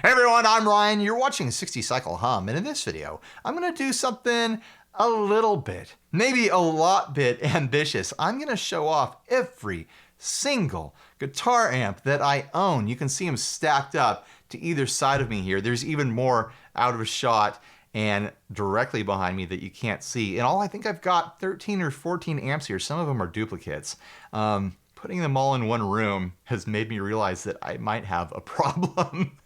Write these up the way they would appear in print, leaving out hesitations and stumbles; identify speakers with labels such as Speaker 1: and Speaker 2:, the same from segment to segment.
Speaker 1: Hey everyone, I'm Ryan. You're watching 60 Cycle Hum, and in this video, I'm gonna do something a little bit, maybe a lot bit ambitious. I'm gonna show off every single guitar amp that I own. You can see them stacked up to either side of me here. There's even more out of shot and directly behind me that you can't see. In all, I think I've got 13 or 14 amps here. Some of them are duplicates. Putting them all in one room has made me realize that I might have a problem.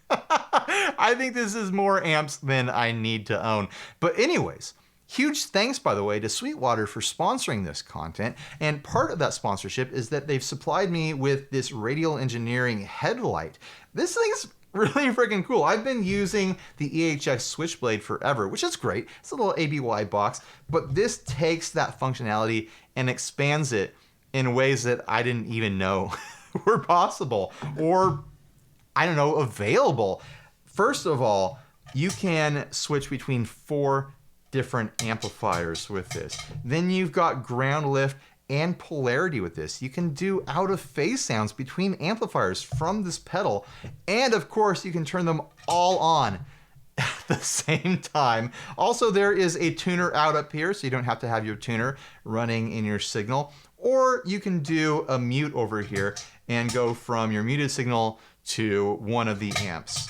Speaker 1: I think this is more amps than I need to own. But anyways, huge thanks, by the way, to Sweetwater for sponsoring this content. And part of that sponsorship is that they've supplied me with this radial engineering headlight. This thing's really freaking cool. I've been using the EHX Switchblade forever, which is great. It's a little ABY box, but this takes that functionality and expands it in ways that I didn't even know were possible or, I don't know, available. First of all, you can switch between 4 different amplifiers with this. Then you've got ground lift and polarity with this. You can do out of phase sounds between amplifiers from this pedal. And of course, you can turn them all on at the same time. Also, there is a tuner out up here, so you don't have to have your tuner running in your signal. Or you can do a mute over here and go from your muted signal to one of the amps.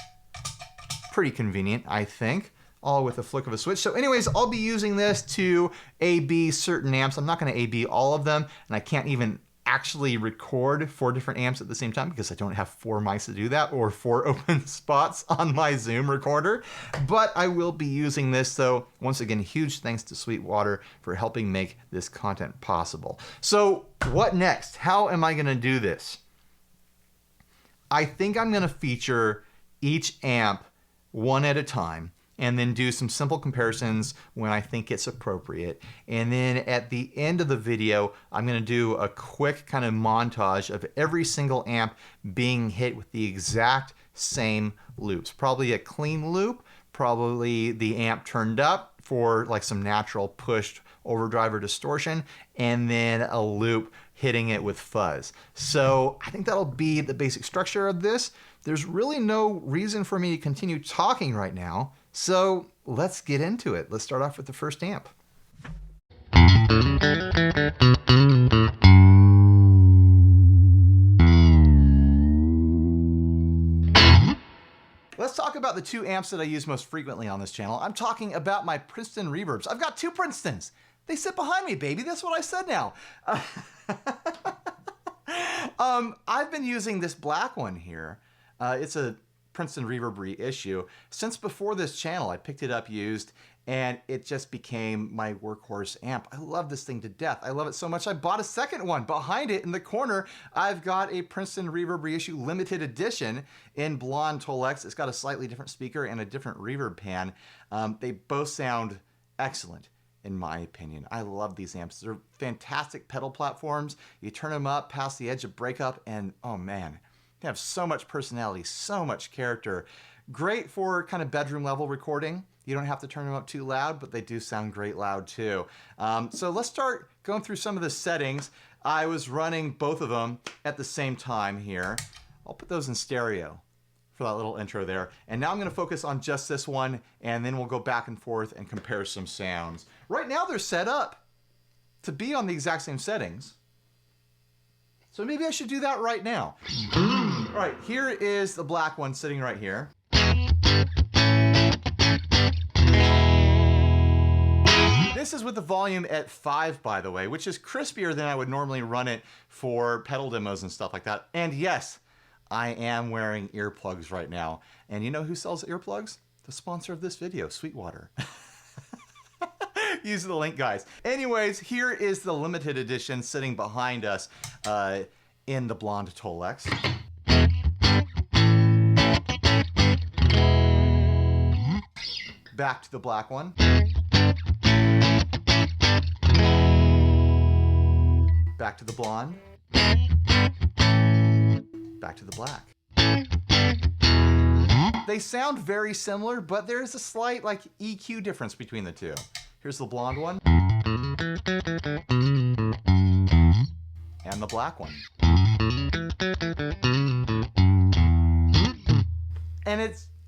Speaker 1: Pretty convenient, I think, all with a flick of a switch. So anyways, I'll be using this to A/B certain amps. I'm not gonna A/B all of them, and I can't even actually record 4 different amps at the same time because I don't have 4 mics to do that or 4 open spots on my Zoom recorder. But I will be using this, so once again, huge thanks to Sweetwater for helping make this content possible. So what next? How am I gonna do this? I think I'm gonna feature each amp one at a time, and then do some simple comparisons when I think it's appropriate. And then at the end of the video, I'm gonna do a quick kind of montage of every single amp being hit with the exact same loops. Probably a clean loop, probably the amp turned up for like some natural pushed overdrive or distortion, and then a loop hitting it with fuzz. So I think that'll be the basic structure of this. There's really no reason for me to continue talking right now. So let's get into it. Let's start off with the first amp. Let's talk about the 2 amps that I use most frequently on this channel. I'm talking about my Princeton Reverbs. I've got 2 Princetons. They sit behind me, baby. That's what I said now. I've been using this black one here. It's a Princeton Reverb reissue. Since before this channel, I picked it up used, and it just became my workhorse amp. I love this thing to death. I love it so much I bought a second one. Behind it in the corner, I've got a Princeton Reverb reissue limited edition in blonde Tolex. It's got a slightly different speaker and a different reverb pan. They both sound excellent, in my opinion. I love these amps. They're fantastic pedal platforms. You turn them up past the edge of breakup, and oh man, they have so much personality, so much character. Great for kind of bedroom level recording. You don't have to turn them up too loud, but they do sound great loud too. So let's start going through some of the settings. I was running both of them at the same time here. I'll put those in stereo for that little intro there. And now I'm gonna focus on just this one, and then we'll go back and forth and compare some sounds. Right now they're set up to be on the exact same settings. So maybe I should do that right now. All right, here is the black one sitting right here. This is with the volume at 5, by the way, which is crispier than I would normally run it for pedal demos and stuff like that. And yes, I am wearing earplugs right now. And you know who sells earplugs? The sponsor of this video, Sweetwater. Use the link, guys. Anyways, here is the limited edition sitting behind us in the blonde Tolex. Back to the black one. Back to the blonde. Back to the black. They sound very similar, but there's a slight like EQ difference between the two. Here's the blonde one. And the black one. And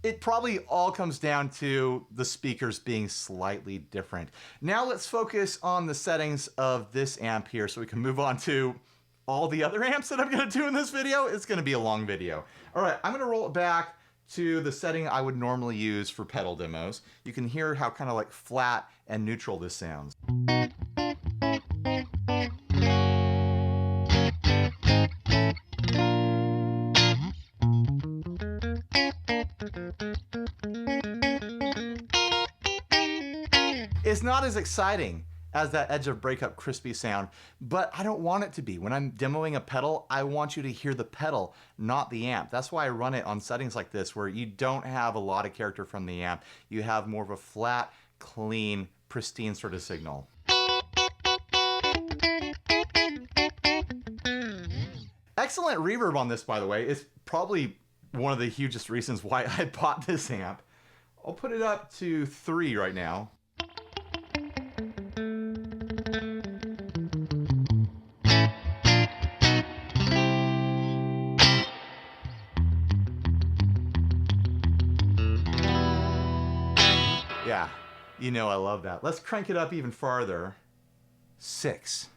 Speaker 1: It probably all comes down to the speakers being slightly different. Now let's focus on the settings of this amp here so we can move on to all the other amps that I'm gonna do in this video. It's gonna be a long video. All right, I'm gonna roll it back to the setting I would normally use for pedal demos. You can hear how kind of like flat and neutral this sounds. It's not as exciting as that edge of breakup crispy sound, but I don't want it to be. When I'm demoing a pedal, I want you to hear the pedal, not the amp. That's why I run it on settings like this, where you don't have a lot of character from the amp. You have more of a flat, clean, pristine sort of signal. Excellent reverb on this, by the way. It's probably one of the hugest reasons why I bought this amp. I'll put it up to 3 right now. Yeah, you know I love that. Let's crank it up even farther. 6.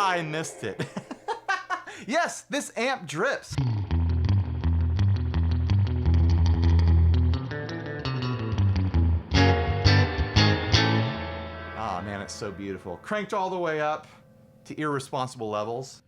Speaker 1: I missed it. Yes, this amp drips. Oh man, it's so beautiful. Cranked all the way up to irresponsible levels.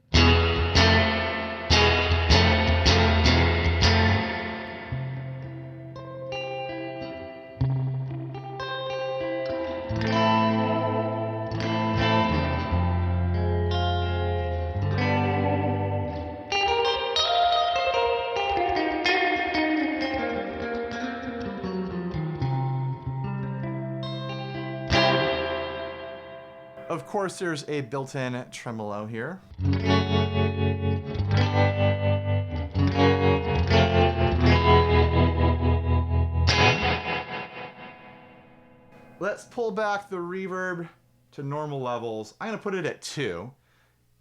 Speaker 1: Of course, there's a built-in tremolo here. Let's pull back the reverb to normal levels. I'm gonna put it at 2,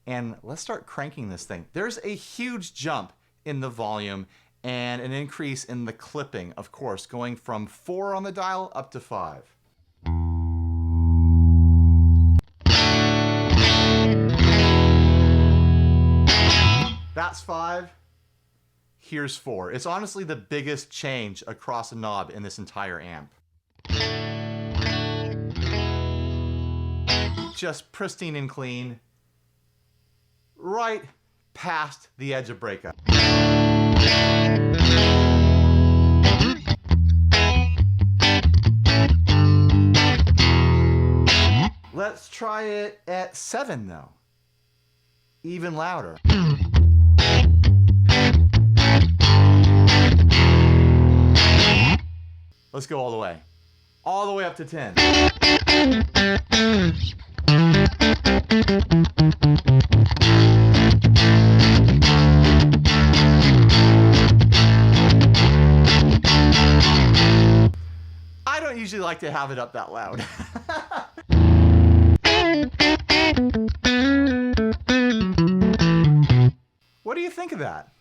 Speaker 1: and let's start cranking this thing. There's a huge jump in the volume and an increase in the clipping, of course, going from 4 on the dial up to 5. That's 5, here's 4. It's honestly the biggest change across a knob in this entire amp. Just pristine and clean, right past the edge of breakup. Let's try it at 7 though, even louder. Let's go all the way up to 10. I don't usually like to have it up that loud. What do you think of that?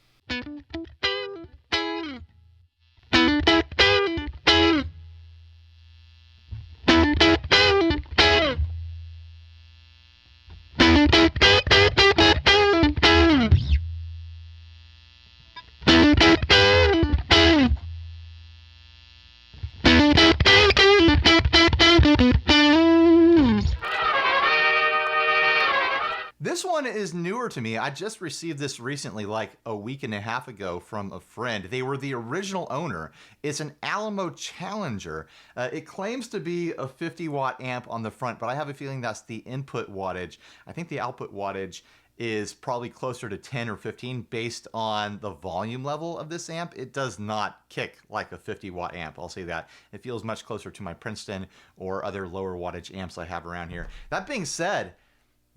Speaker 1: This one is newer to me. I just received this recently, like a week and a half ago from a friend. They were the original owner. It's an Alamo Challenger. It claims to be a 50 watt amp on the front, but I have a feeling that's the input wattage. I think the output wattage is probably closer to 10 or 15 based on the volume level of this amp. It does not kick like a 50 watt amp, I'll say that. It feels much closer to my Princeton or other lower wattage amps I have around here. That being said,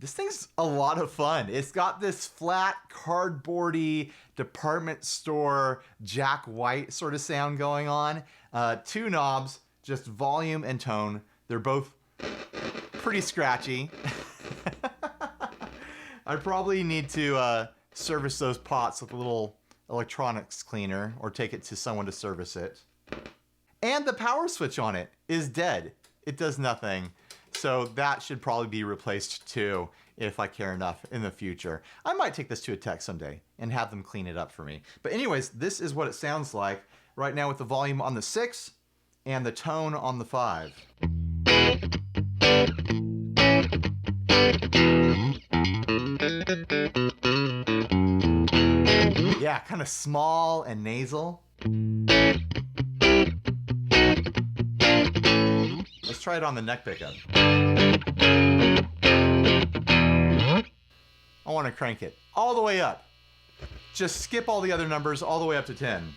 Speaker 1: this thing's a lot of fun. It's got this flat, cardboardy, department store, Jack White sort of sound going on. 2 knobs, just volume and tone. They're both pretty scratchy. I probably need to service those pots with a little electronics cleaner or take it to someone to service it. And the power switch on it is dead. It does nothing. So that should probably be replaced too if I care enough in the future. I might take this to a tech someday and have them clean it up for me. But anyways, this is what it sounds like right now with the volume on the 6 and the tone on the 5. Yeah, kind of small and nasal. Let's try it on the neck pickup. I want to crank it all the way up. Just skip all the other numbers all the way up to 10.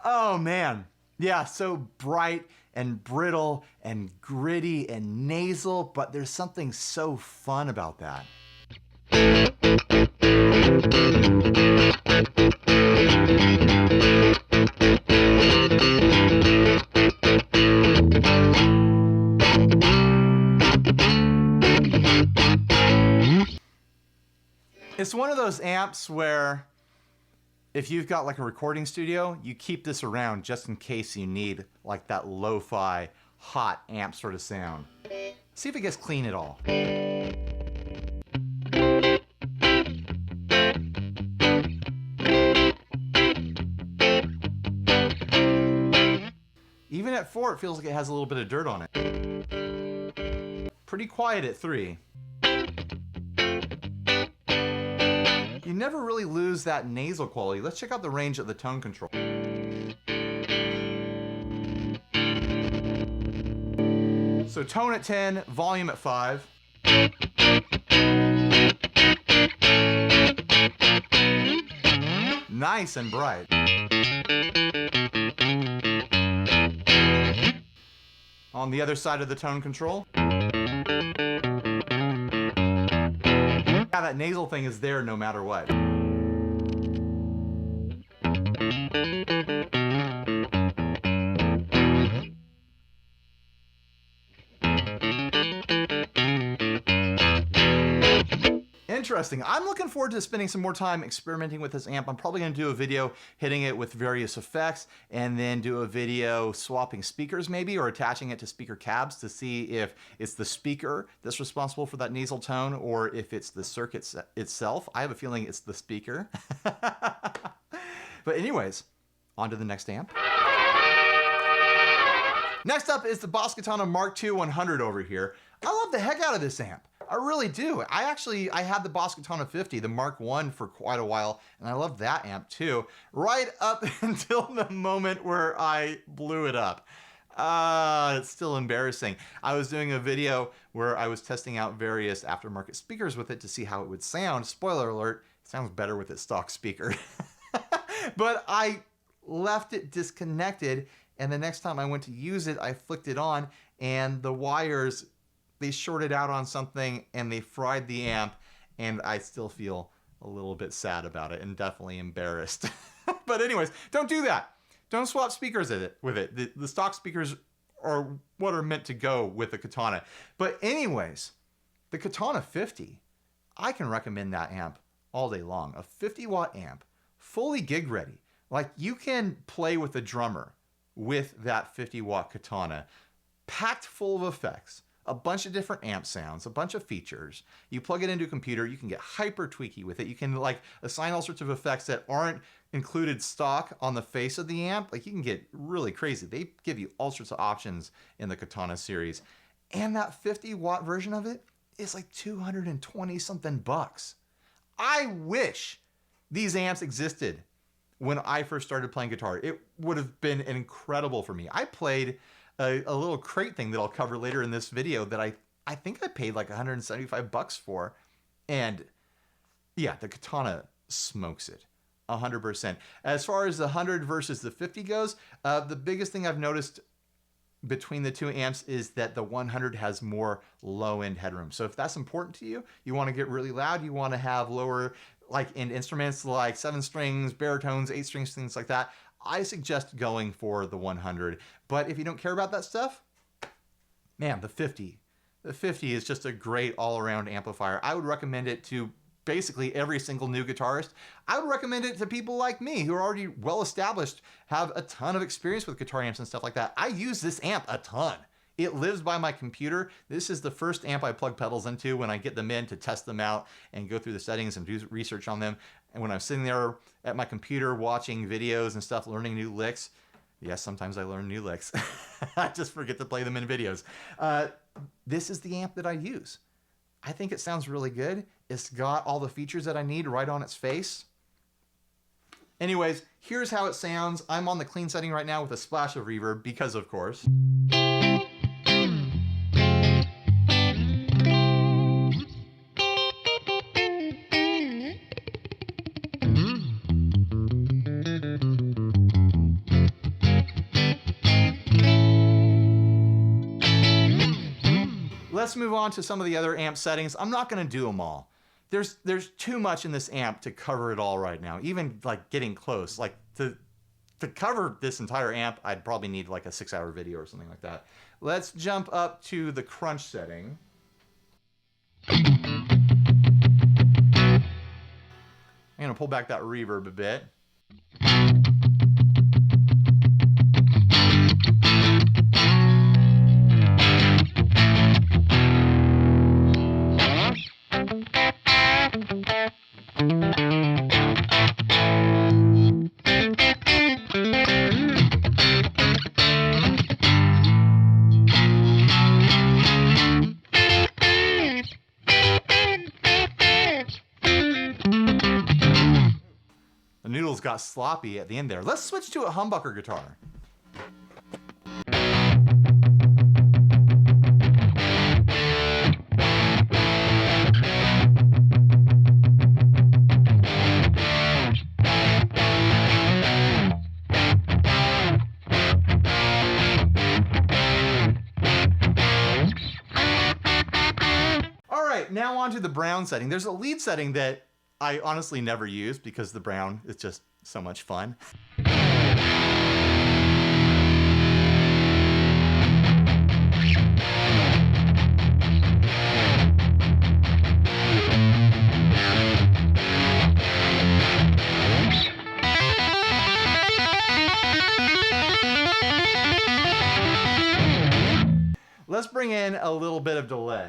Speaker 1: Oh man, yeah, so bright and brittle and gritty and nasal, but there's something so fun about that. It's one of those amps where if you've got like a recording studio, you keep this around just in case you need like that lo-fi, hot amp sort of sound. See if it gets clean at all. Even at 4, it feels like it has a little bit of dirt on it. Pretty quiet at 3. You never really lose that nasal quality. Let's check out the range of the tone control. So tone at 10, volume at 5. Nice and bright. On the other side of the tone control. Yeah, that nasal thing is there no matter what. Interesting. I'm looking forward to spending some more time experimenting with this amp. I'm probably going to do a video hitting it with various effects and then do a video swapping speakers maybe, or attaching it to speaker cabs to see if it's the speaker that's responsible for that nasal tone or if it's the circuit itself. I have a feeling it's the speaker. But anyways, on to the next amp. Next up is the Boss Katana Mark II 100 over here. I love the heck out of this amp. I really do. I had the Boss Katana 50, the Mark I, for quite a while, and I love that amp too, right up until the moment where I blew it up. It's still embarrassing. I was doing a video where I was testing out various aftermarket speakers with it to see how it would sound. Spoiler alert, it sounds better with its stock speaker. But I left it disconnected, and the next time I went to use it, I flicked it on, and the wires, they shorted out on something and they fried the amp, and I still feel a little bit sad about it and definitely embarrassed. But anyways, don't do that. Don't swap speakers with it. The stock speakers are what are meant to go with the Katana. But anyways, the Katana 50, I can recommend that amp all day long. A 50-watt amp, fully gig ready. Like, you can play with a drummer with that 50-watt Katana, packed full of effects, a bunch of different amp sounds, a bunch of features. You plug it into a computer, you can get hyper tweaky with it. You can like assign all sorts of effects that aren't included stock on the face of the amp. Like, you can get really crazy. They give you all sorts of options in the Katana series. And that 50-watt version of it is like 220 something bucks. I wish these amps existed when I first started playing guitar. It would have been incredible for me. I played a little crate thing that I'll cover later in this video that I think I paid like 175 bucks for. And yeah, the Katana smokes it 100%. As far as the 100 versus the 50 goes, the biggest thing I've noticed between the two amps is that the 100 has more low-end headroom. So if that's important to you, you want to get really loud, you want to have lower like end instruments like 7 strings, baritones, 8 strings, things like that, I suggest going for the 100. But if you don't care about that stuff, man, the 50 is just a great all-around amplifier. I would recommend it to basically every single new guitarist. I would recommend it to people like me who are already well established, have a ton of experience with guitar amps and stuff like that. I use this amp a ton. It lives by my computer. This is the first amp I plug pedals into when I get them in to test them out and go through the settings and do research on them. And when I'm sitting there at my computer watching videos and stuff, learning new licks, yes, sometimes I learn new licks. I just forget to play them in videos. This is the amp that I use. I think it sounds really good. It's got all the features that I need right on its face. Anyways, here's how it sounds. I'm on the clean setting right now with a splash of reverb because, of course. Let's move on to some of the other amp settings. I'm not going to do them all. There's too much in this amp to cover it all right now. Even like getting close, like to cover this entire amp, I'd probably need like a 6-hour video or something like that. Let's jump up to the crunch setting. I'm going to pull back that reverb a bit. The noodles got sloppy at the end there. Let's switch to a humbucker guitar. All right, now on to the brown setting. There's a lead setting that I honestly never use because the brown is just so much fun. Let's bring in a little bit of delay.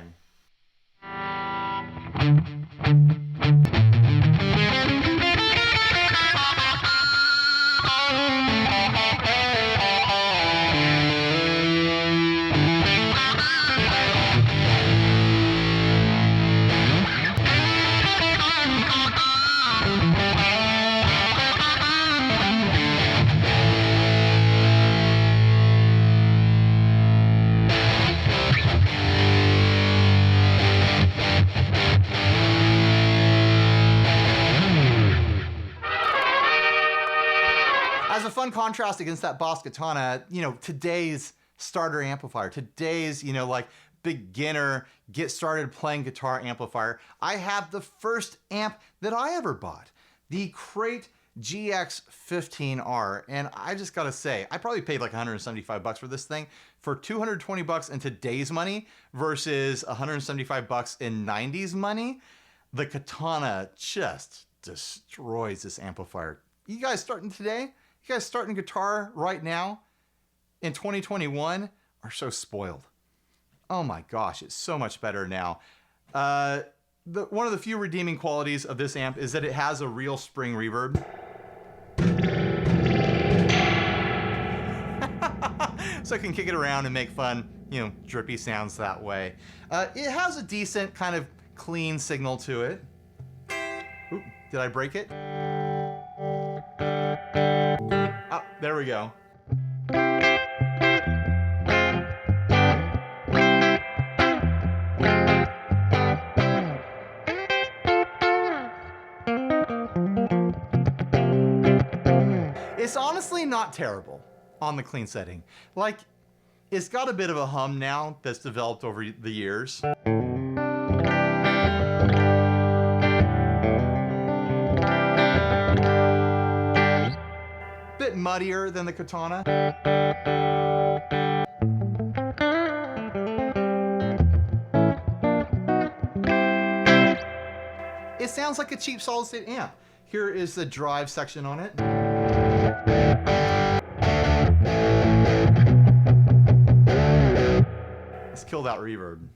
Speaker 1: As a fun contrast against that Boss Katana, you know, today's starter amplifier, today's, you know, like beginner, get started playing guitar amplifier, I have the first amp that I ever bought, the Crate GX15R. And I just gotta say, I probably paid like 175 bucks for this thing. For 220 bucks in today's money versus 175 bucks in 90s money, The Katana just destroys this amplifier. You guys starting today? You guys starting guitar right now in 2021 are so spoiled. Oh my gosh, it's so much better now. One of the few redeeming qualities of this amp is that it has a real spring reverb. So I can kick it around and make fun, drippy sounds that way. It has a decent kind of clean signal to it. Oop, did I break it? Oh, there we go. It's honestly not terrible on the clean setting. Like, it's got a bit of a hum now that's developed over the years. Bit muddier than the Katana. It sounds like a cheap solid state amp. Here is the drive section on it. Let's kill that reverb.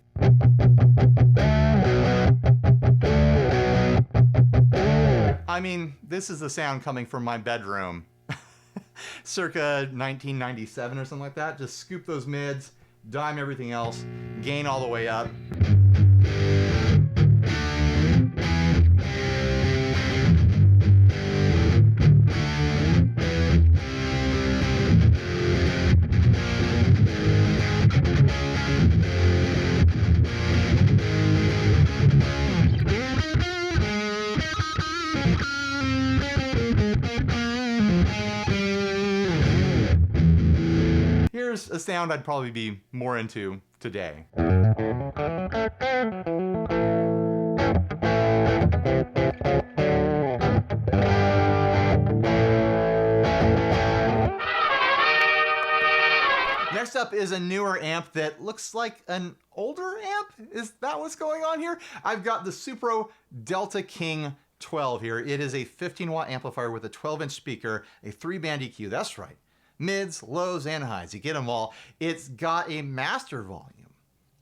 Speaker 1: I mean, this is the sound coming from my bedroom. Circa 1997 or something like that. Just scoop those mids, dime everything else, gain all the way up. Here's a sound I'd probably be more into today. Next up is a newer amp that looks like an older amp. Is that what's going on here? I've got the Supro Delta King 12 here. It is a 15-watt amplifier with a 12-inch speaker, a 3-band EQ. That's right. Mids, lows, and highs. You get them all. It's got a master volume,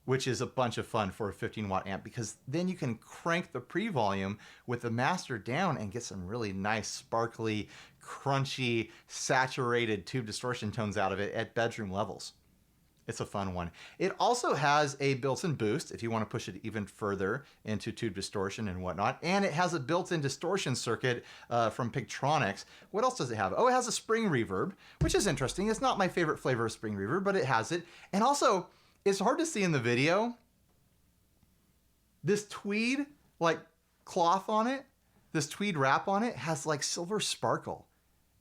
Speaker 1: which is a bunch of fun for a 15-watt amp because then you can crank the pre-volume with the master down and get some really nice, sparkly, crunchy, saturated tube distortion tones out of it at bedroom levels. It's a fun one. It also has a built-in boost if you want to push it even further into tube distortion and whatnot. And it has a built-in distortion circuit from Pigtronics. What else does it have? Oh, it has a spring reverb, which is interesting. It's not my favorite flavor of spring reverb, but it has it. And also, it's hard to see in the video. This tweed, like cloth on it, this tweed wrap on it has like silver sparkle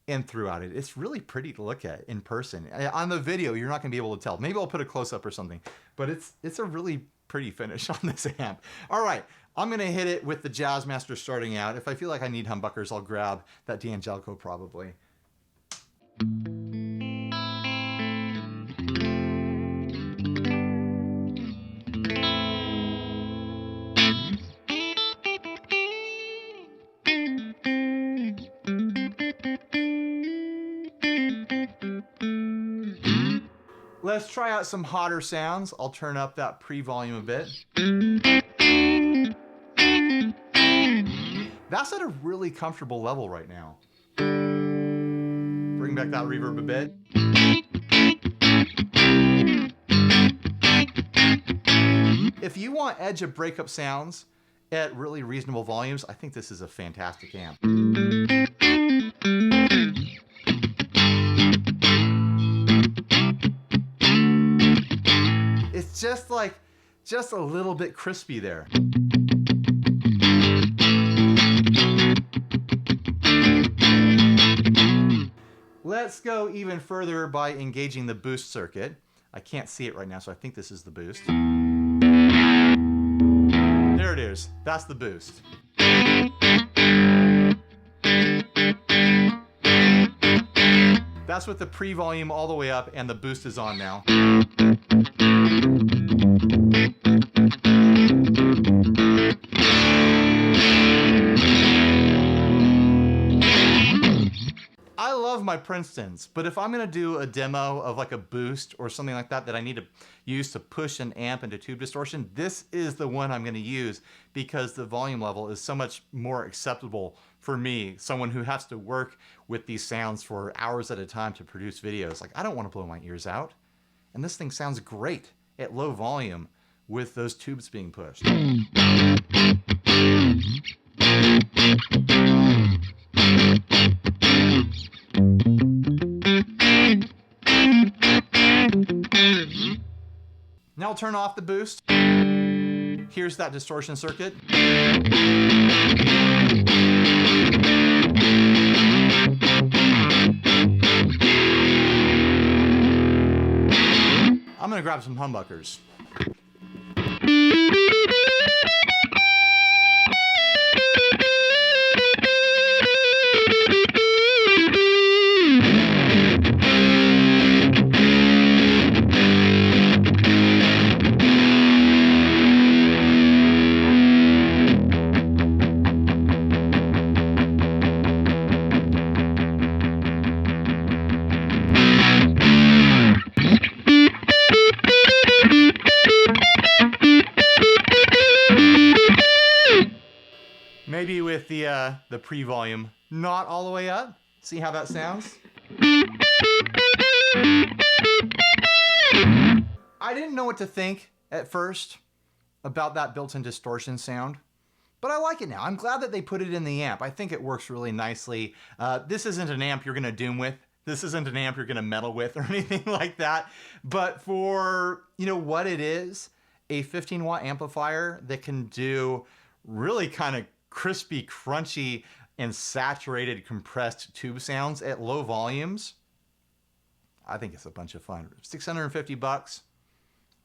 Speaker 1: in throughout it. It's really pretty to look at in person. On the video, you're not gonna be able to tell. Maybe I'll put a close-up or something, but it's a really pretty finish on this amp. All right, I'm gonna hit it with the Jazzmaster starting out. If I feel like I need humbuckers, I'll grab that D'Angelico probably. Let's try out some hotter sounds. I'll turn up that pre-volume a bit. That's at a really comfortable level right now. Bring back that reverb a bit. If you want edge of breakup sounds at really reasonable volumes, I think this is a fantastic amp. It's just a little bit crispy there. Let's go even further by engaging the boost circuit. I can't see it right now, so I think this is the boost. There it is. That's the boost. That's with the pre-volume all the way up, and the boost is on now. Princetons, but if I'm gonna do a demo of like a boost or something like that that I need to use to push an amp into tube distortion, this is the one I'm gonna use because the volume level is so much more acceptable for me, someone who has to work with these sounds for hours at a time to produce videos. Like, I don't wanna blow my ears out. And this thing sounds great at low volume with those tubes being pushed. Now I'll turn off the boost. Here's that distortion circuit. I'm gonna grab some humbuckers. Maybe with the pre-volume not all the way up. See how that sounds? I didn't know what to think at first about that built-in distortion sound, but I like it now. I'm glad that they put it in the amp. I think it works really nicely. This isn't an amp you're gonna doom with. This isn't an amp you're gonna metal with or anything like that. But for, you know, what it is, a 15-watt amplifier that can do really kind of crispy, crunchy, and saturated compressed tube sounds at low volumes, I think it's a bunch of fun. 650 bucks.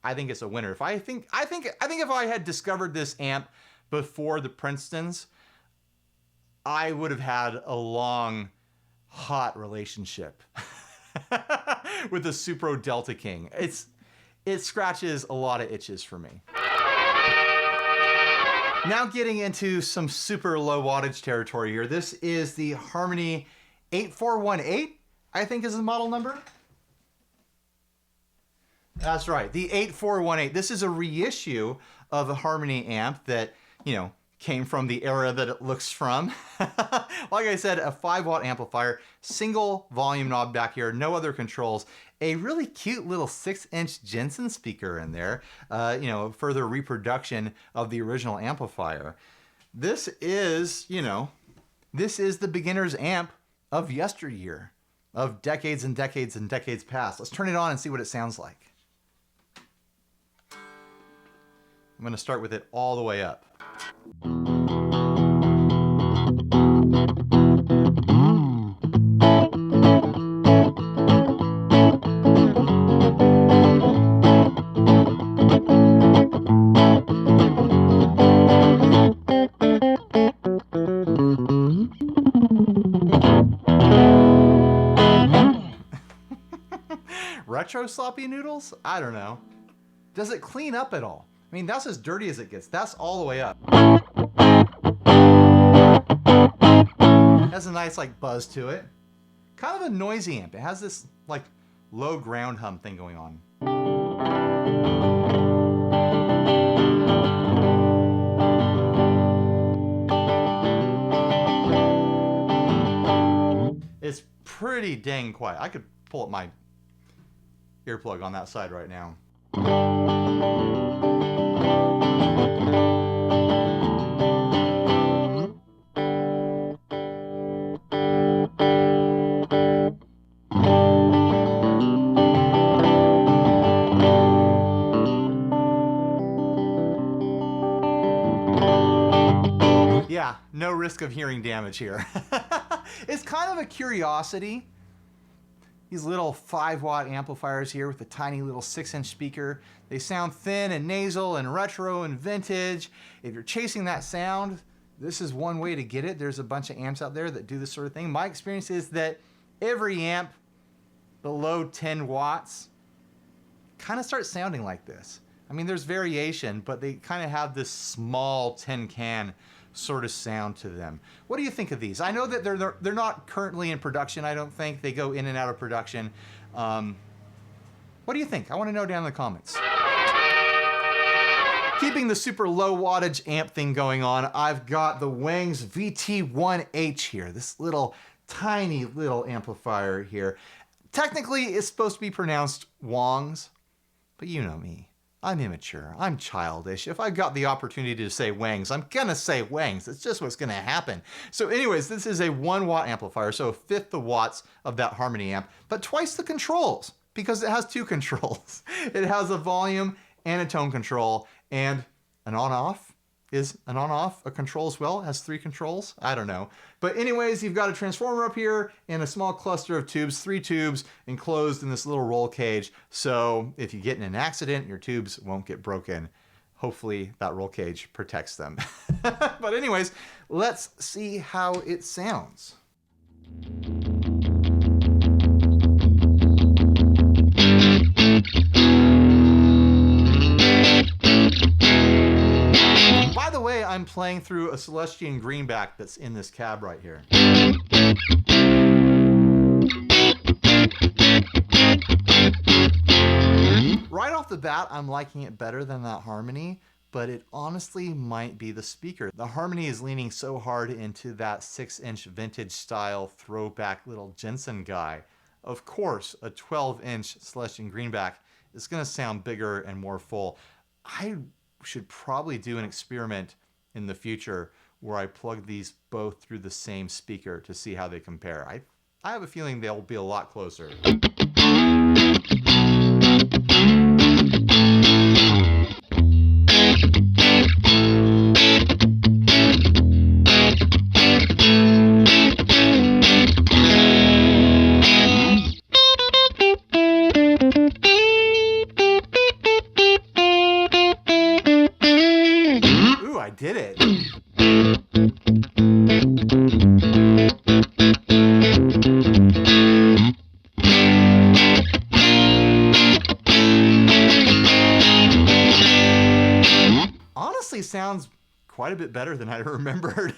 Speaker 1: I think it's a winner. I think if I had discovered this amp before the Princetons, I would have had a long, hot relationship with the Supro Delta King. It scratches a lot of itches for me. Now getting into some super low wattage territory here. This is the Harmony 8418, I think is the model number. That's right, the 8418. This is a reissue of a Harmony amp that, you know, came from the era that it looks from. Like I said, a 5-watt amplifier, single volume knob back here, no other controls, a really cute little 6-inch Jensen speaker in there, you know, further reproduction of the original amplifier. This is, you know, this is the beginner's amp of yesteryear, of decades and decades and decades past. Let's turn it on and see what it sounds like. I'm gonna start with it all the way up. Retro sloppy noodles? I don't know. Does it clean up at all? I mean, that's as dirty as it gets. That's all the way up. Has a nice like buzz to it. Kind of a noisy amp. It has this like low ground hum thing going on. It's pretty dang quiet. I could pull up my earplug on that side right now. Yeah, no risk of hearing damage here. It's kind of a curiosity. These little 5-watt amplifiers here with a tiny little 6-inch speaker. They sound thin and nasal and retro and vintage. If you're chasing that sound, this is one way to get it. There's a bunch of amps out there that do this sort of thing. My experience is that every amp below 10 watts kind of starts sounding like this. I mean, there's variation, but they kind of have this small tin can sort of sound to them. What do you think of these? I know that they're not currently in production, I don't think. They go in and out of production. What do you think? I want to know down in the comments. Keeping the super low wattage amp thing going on, I've got the Wangs VT1H here, this little tiny little amplifier here. Technically, it's supposed to be pronounced Wangs, but you know me. I'm immature, I'm childish. If I got the opportunity to say Wangs, I'm gonna say Wangs. It's just what's gonna happen. So anyways, this is a 1 watt amplifier, so a fifth the watts of that harmony amp, but twice the controls, because it has 2 controls. It has a volume and a tone control, and an on-off. Is an on-off a control as well? It has 3 controls? I don't know. But anyways, you've got a transformer up here and a small cluster of tubes, 3 tubes enclosed in this little roll cage. So if you get in an accident, your tubes won't get broken. Hopefully that roll cage protects them. But anyways, let's see how it sounds. By the way, I'm playing through a Celestian greenback that's in this cab right here. Right off the bat, I'm liking it better than that harmony, but it honestly might be the speaker. The harmony is leaning so hard into that 6-inch vintage style throwback little Jensen guy. Of course, a 12-inch Celestian greenback is going to sound bigger and more full. I should probably do an experiment in the future where I plug these both through the same speaker to see how they compare. I have a feeling they'll be a lot closer. Did it. Honestly, sounds quite a bit better than I remembered.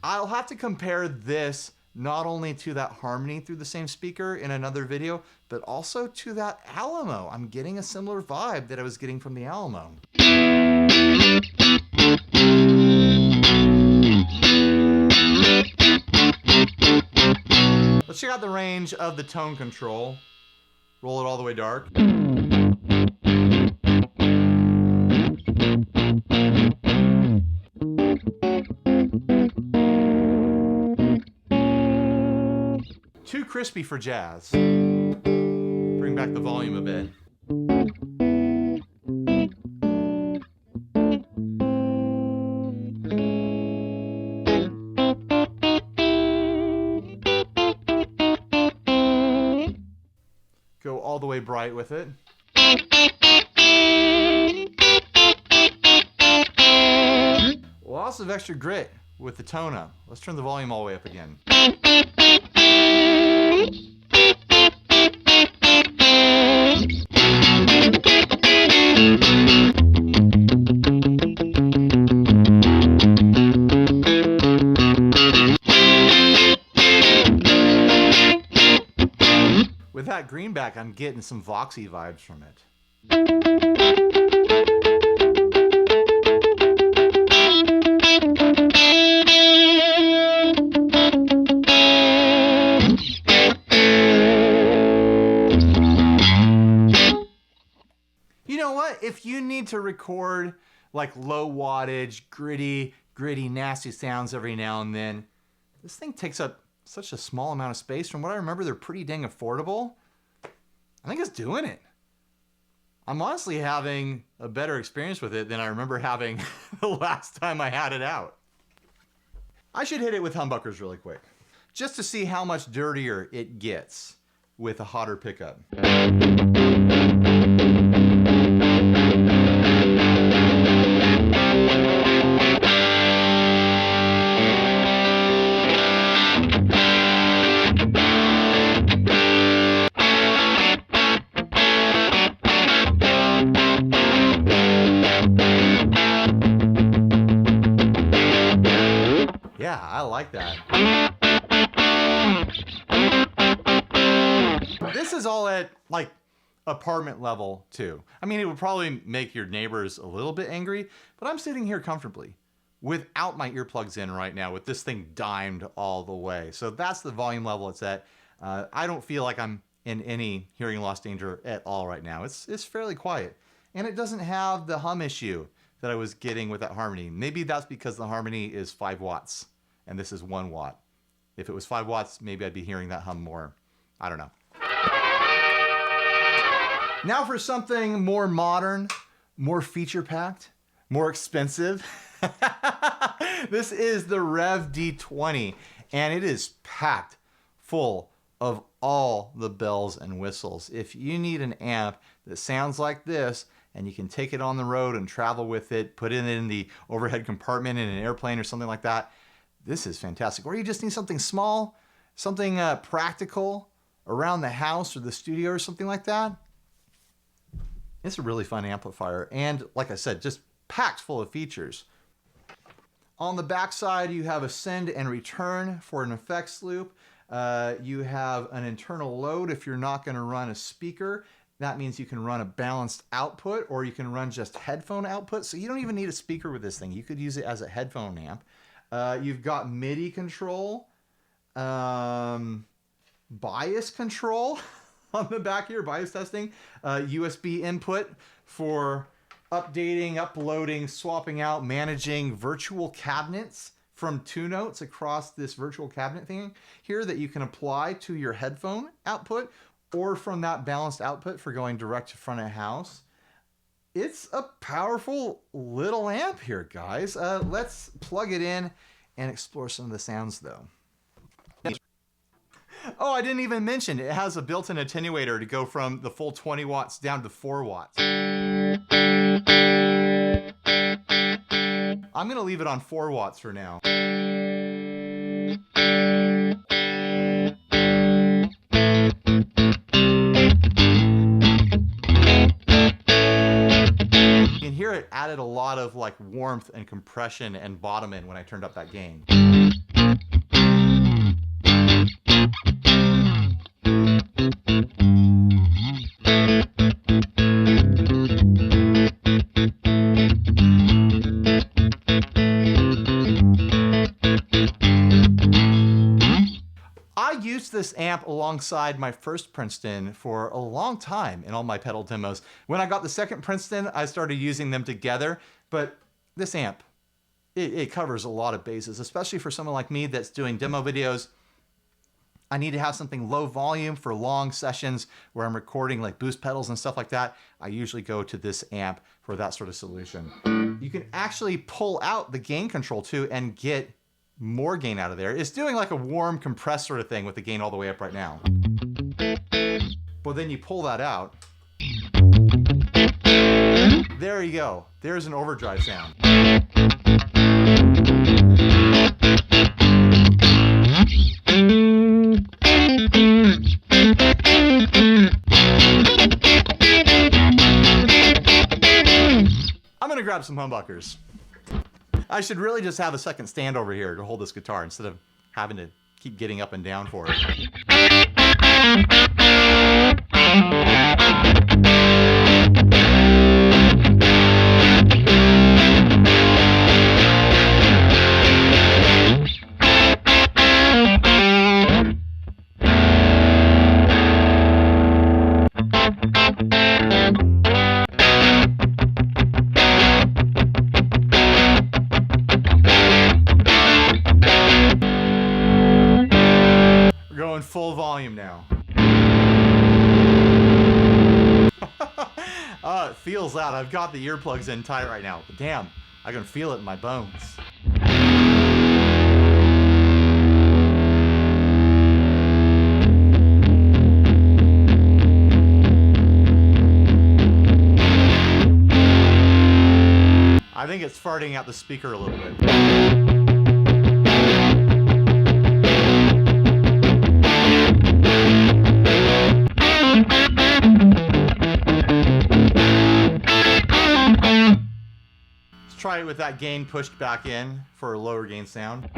Speaker 1: I'll have to compare this not only to that harmony through the same speaker in another video, but also to that Alamo. I'm getting a similar vibe that I was getting from the Alamo. Let's check out the range of the tone control. Roll it all the way dark. Too crispy for jazz. Bring back the volume a bit. Go all the way bright with it. Lots of extra grit with the tone up. Let's turn the volume all the way up again. With that greenback, I'm getting some Voxy vibes from it. You know what? If you need to record like low wattage, gritty, nasty sounds every now and then, this thing takes up such a small amount of space. From what I remember, they're pretty dang affordable. I think it's doing it. I'm honestly having a better experience with it than I remember having the last time I had it out. I should hit it with humbuckers really quick, just to see how much dirtier it gets with a hotter pickup. like that. This is all at like apartment level too. I mean, it would probably make your neighbors a little bit angry, but I'm sitting here comfortably without my earplugs in right now with this thing dimed all the way. So that's the volume level it's at. I don't feel like I'm in any hearing loss danger at all right now. It's fairly quiet, and it doesn't have the hum issue that I was getting with that harmony. Maybe that's because the harmony is 5 watts and this is 1 watt. If it was 5 watts, maybe I'd be hearing that hum more. I don't know. Now for something more modern, more feature-packed, more expensive. This is the REVV D20, and it is packed full of all the bells and whistles. If you need an amp that sounds like this, and you can take it on the road and travel with it, put it in the overhead compartment in an airplane or something like that, this is fantastic. Or you just need something small, something practical around the house or the studio or something like that. It's a really fun amplifier, and like I said, just packed full of features. On the back side, you have a send and return for an effects loop. You have an internal load if you're not going to run a speaker. That means you can run a balanced output, or you can run just headphone output. So you don't even need a speaker with this thing. You could use it as a headphone amp. You've got MIDI control, bias control on the back here, bias testing, USB input for updating, uploading, swapping out, managing virtual cabinets from 2 notes across this virtual cabinet thing here that you can apply to your headphone output, or from that balanced output for going direct to front of house. It's a powerful little amp here, guys. Let's plug it in and explore some of the sounds though. Oh, I didn't even mention, it has a built-in attenuator to go from the full 20 watts down to 4 watts. I'm gonna leave it on 4 watts for now. You can hear it added a lot of like warmth and compression and bottom end when I turned up that gain. I used this amp alongside my first Princeton for a long time in all my pedal demos. When I got the second Princeton, I started using them together, but this amp, it covers a lot of bases, especially for someone like me that's doing demo videos. I need to have something low volume for long sessions where I'm recording like boost pedals and stuff like that. I usually go to this amp for that sort of solution. You can actually pull out the gain control too and get more gain out of there. It's doing like a warm compressed sort of thing with the gain all the way up right now. But then you pull that out. There you go. There's an overdrive sound. I'm gonna grab some humbuckers. I should really just have a second stand over here to hold this guitar instead of having to keep getting up and down for it. Full volume now. It feels loud. I've got the earplugs in tight right now, but damn, I can feel it in my bones. I think it's farting out the speaker a little bit. Try try it with that gain pushed back in for a lower gain sound.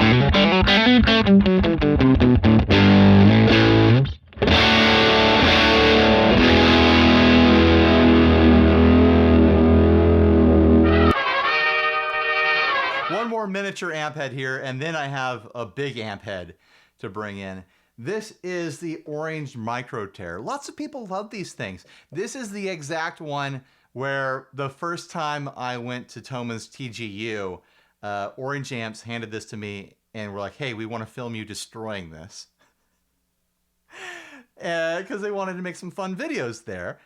Speaker 1: One more miniature amp head here, and then I have a big amp head to bring in. This is the Orange Micro Tear. Lots of people love these things. This is the exact one where the first time I went to Thoma's TGU, Orange Amps handed this to me and were like, hey, we want to film you destroying this. Because they wanted to make some fun videos there.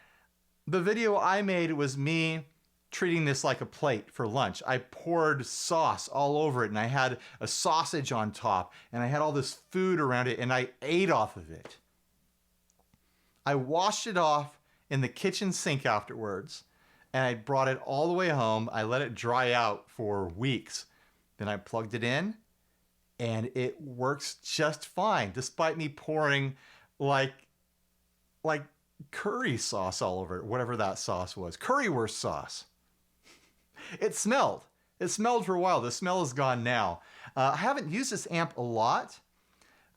Speaker 1: The video I made was me treating this like a plate for lunch. I poured sauce all over it, and I had a sausage on top, and I had all this food around it, and I ate off of it. I washed it off in the kitchen sink afterwards, and I brought it all the way home. I let it dry out for weeks. Then I plugged it in, and it works just fine, despite me pouring like curry sauce all over it, whatever that sauce was. Currywurst sauce. It smelled. It smelled for a while. The smell is gone now. I haven't used this amp a lot,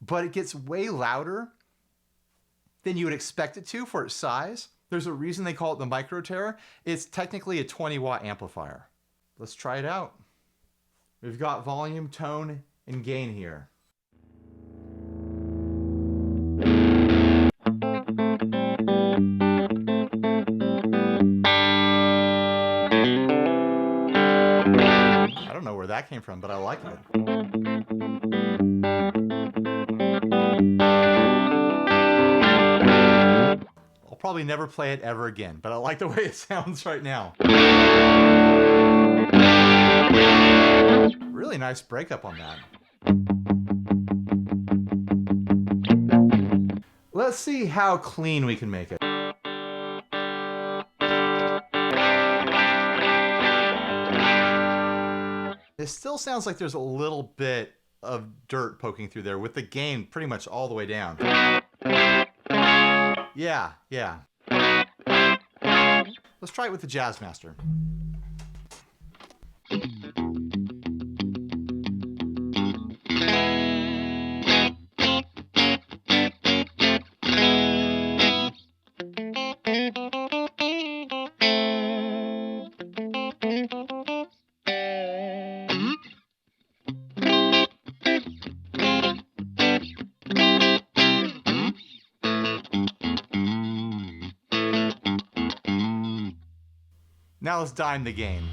Speaker 1: but it gets way louder than you would expect it to for its size. There's a reason they call it the Micro Tear. It's technically a 20-watt amplifier. Let's try it out. We've got volume, tone, and gain here. I don't know where that came from, but I like it. I'll probably never play it ever again, but I like the way it sounds right now. Really nice breakup on that. Let's see how clean we can make it. It still sounds like there's a little bit of dirt poking through there with the gain pretty much all the way down. Yeah. Let's try it with the Jazzmaster. Now let's dime the gain.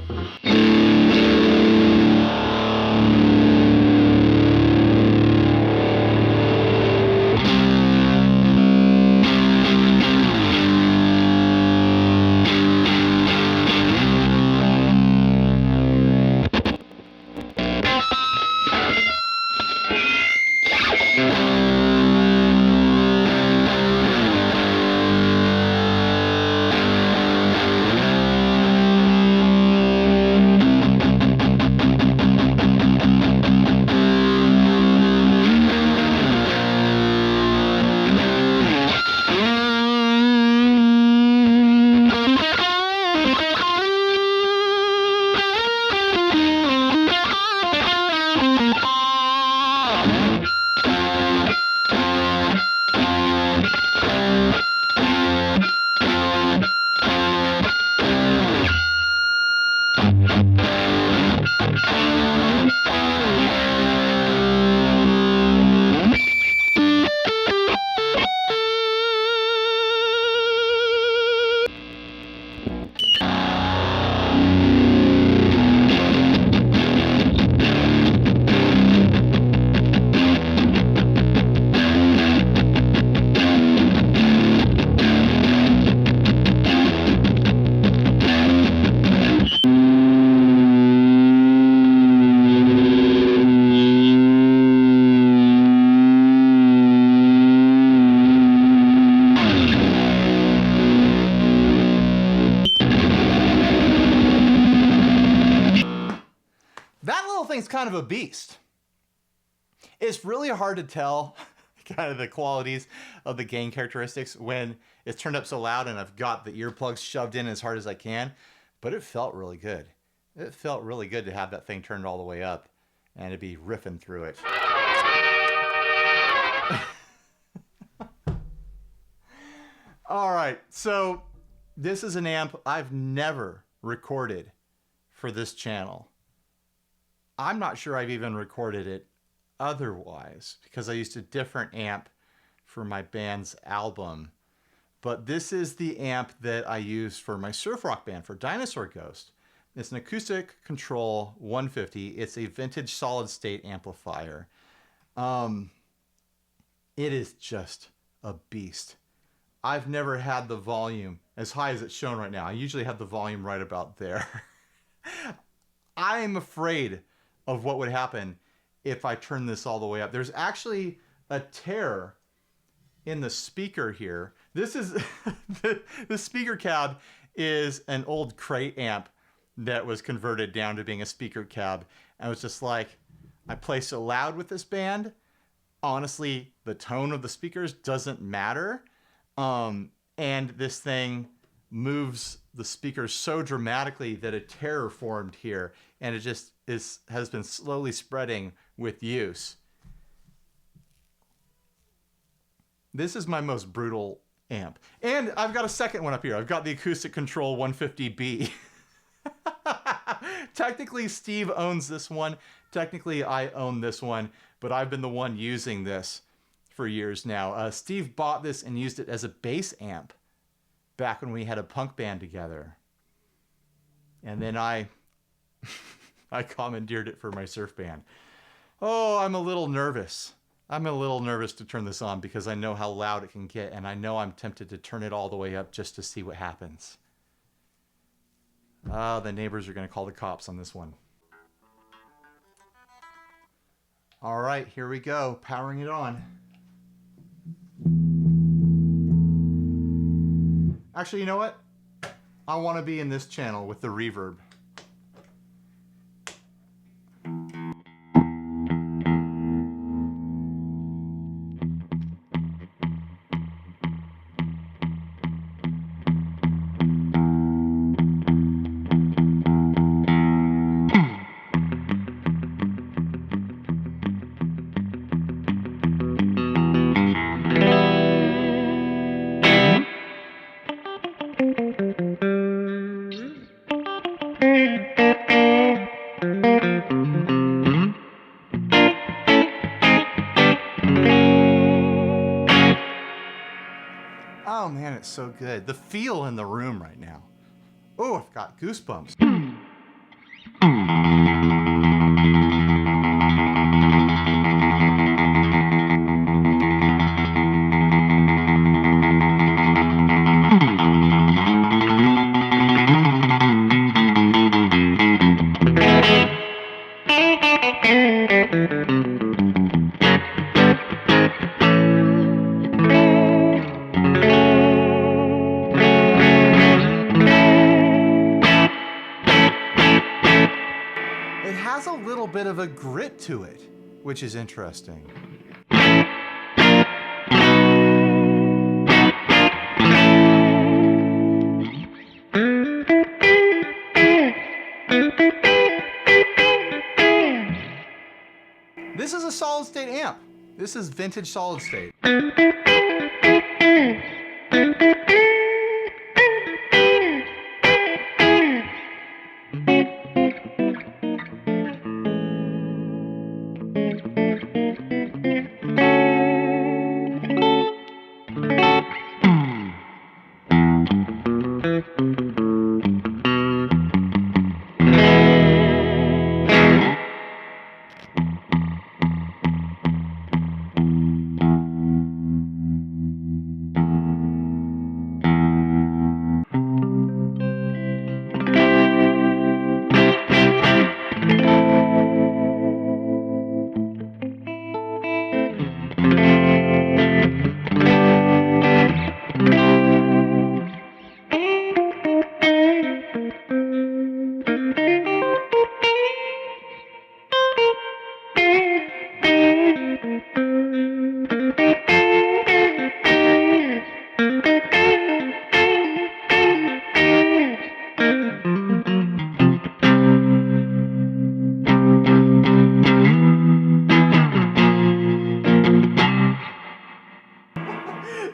Speaker 1: Thing's kind of a beast. It's really hard to tell kind of the qualities of the gain characteristics when it's turned up so loud and I've got the earplugs shoved in as hard as I can, but it felt really good. It felt really good to have that thing turned all the way up and to be riffing through it. All right, so this is an amp I've never recorded for this channel. I'm not sure I've even recorded it otherwise because I used a different amp for my band's album. But this is the amp that I use for my surf rock band, for Dinosaur Ghost. It's an Acoustic Control 150. It's a vintage solid state amplifier. It is just a beast. I've never had the volume as high as it's shown right now. I usually have the volume right about there. I'm afraid of what would happen if I turn this all the way up. There's actually a tear in the speaker here. This is the speaker cab is an old crate amp that was converted down to being a speaker cab. I was just like, I play so loud with this band. Honestly, the tone of the speakers doesn't matter. And this thing moves the speakers so dramatically that a tear formed here, and it just has been slowly spreading with use. This is my most brutal amp. And I've got a second one up here. I've got the Acoustic Control 150B. Technically, Steve owns this one. Technically, I own this one, but I've been the one using this for years now. Steve bought this and used it as a bass amp back when we had a punk band together. And then I commandeered it for my surf band. Oh, I'm a little nervous. I'm a little nervous to turn this on because I know how loud it can get, and I know I'm tempted to turn it all the way up just to see what happens. The neighbors are going to call the cops on this one. All right, here we go, powering it on. Actually, you know what? I want to be in this channel with the reverb. Oh man, it's so good. The feel in the room right now. Oh, I've got goosebumps. It has a little bit of a grit to it, which is interesting. This is a solid state amp. This is vintage solid state.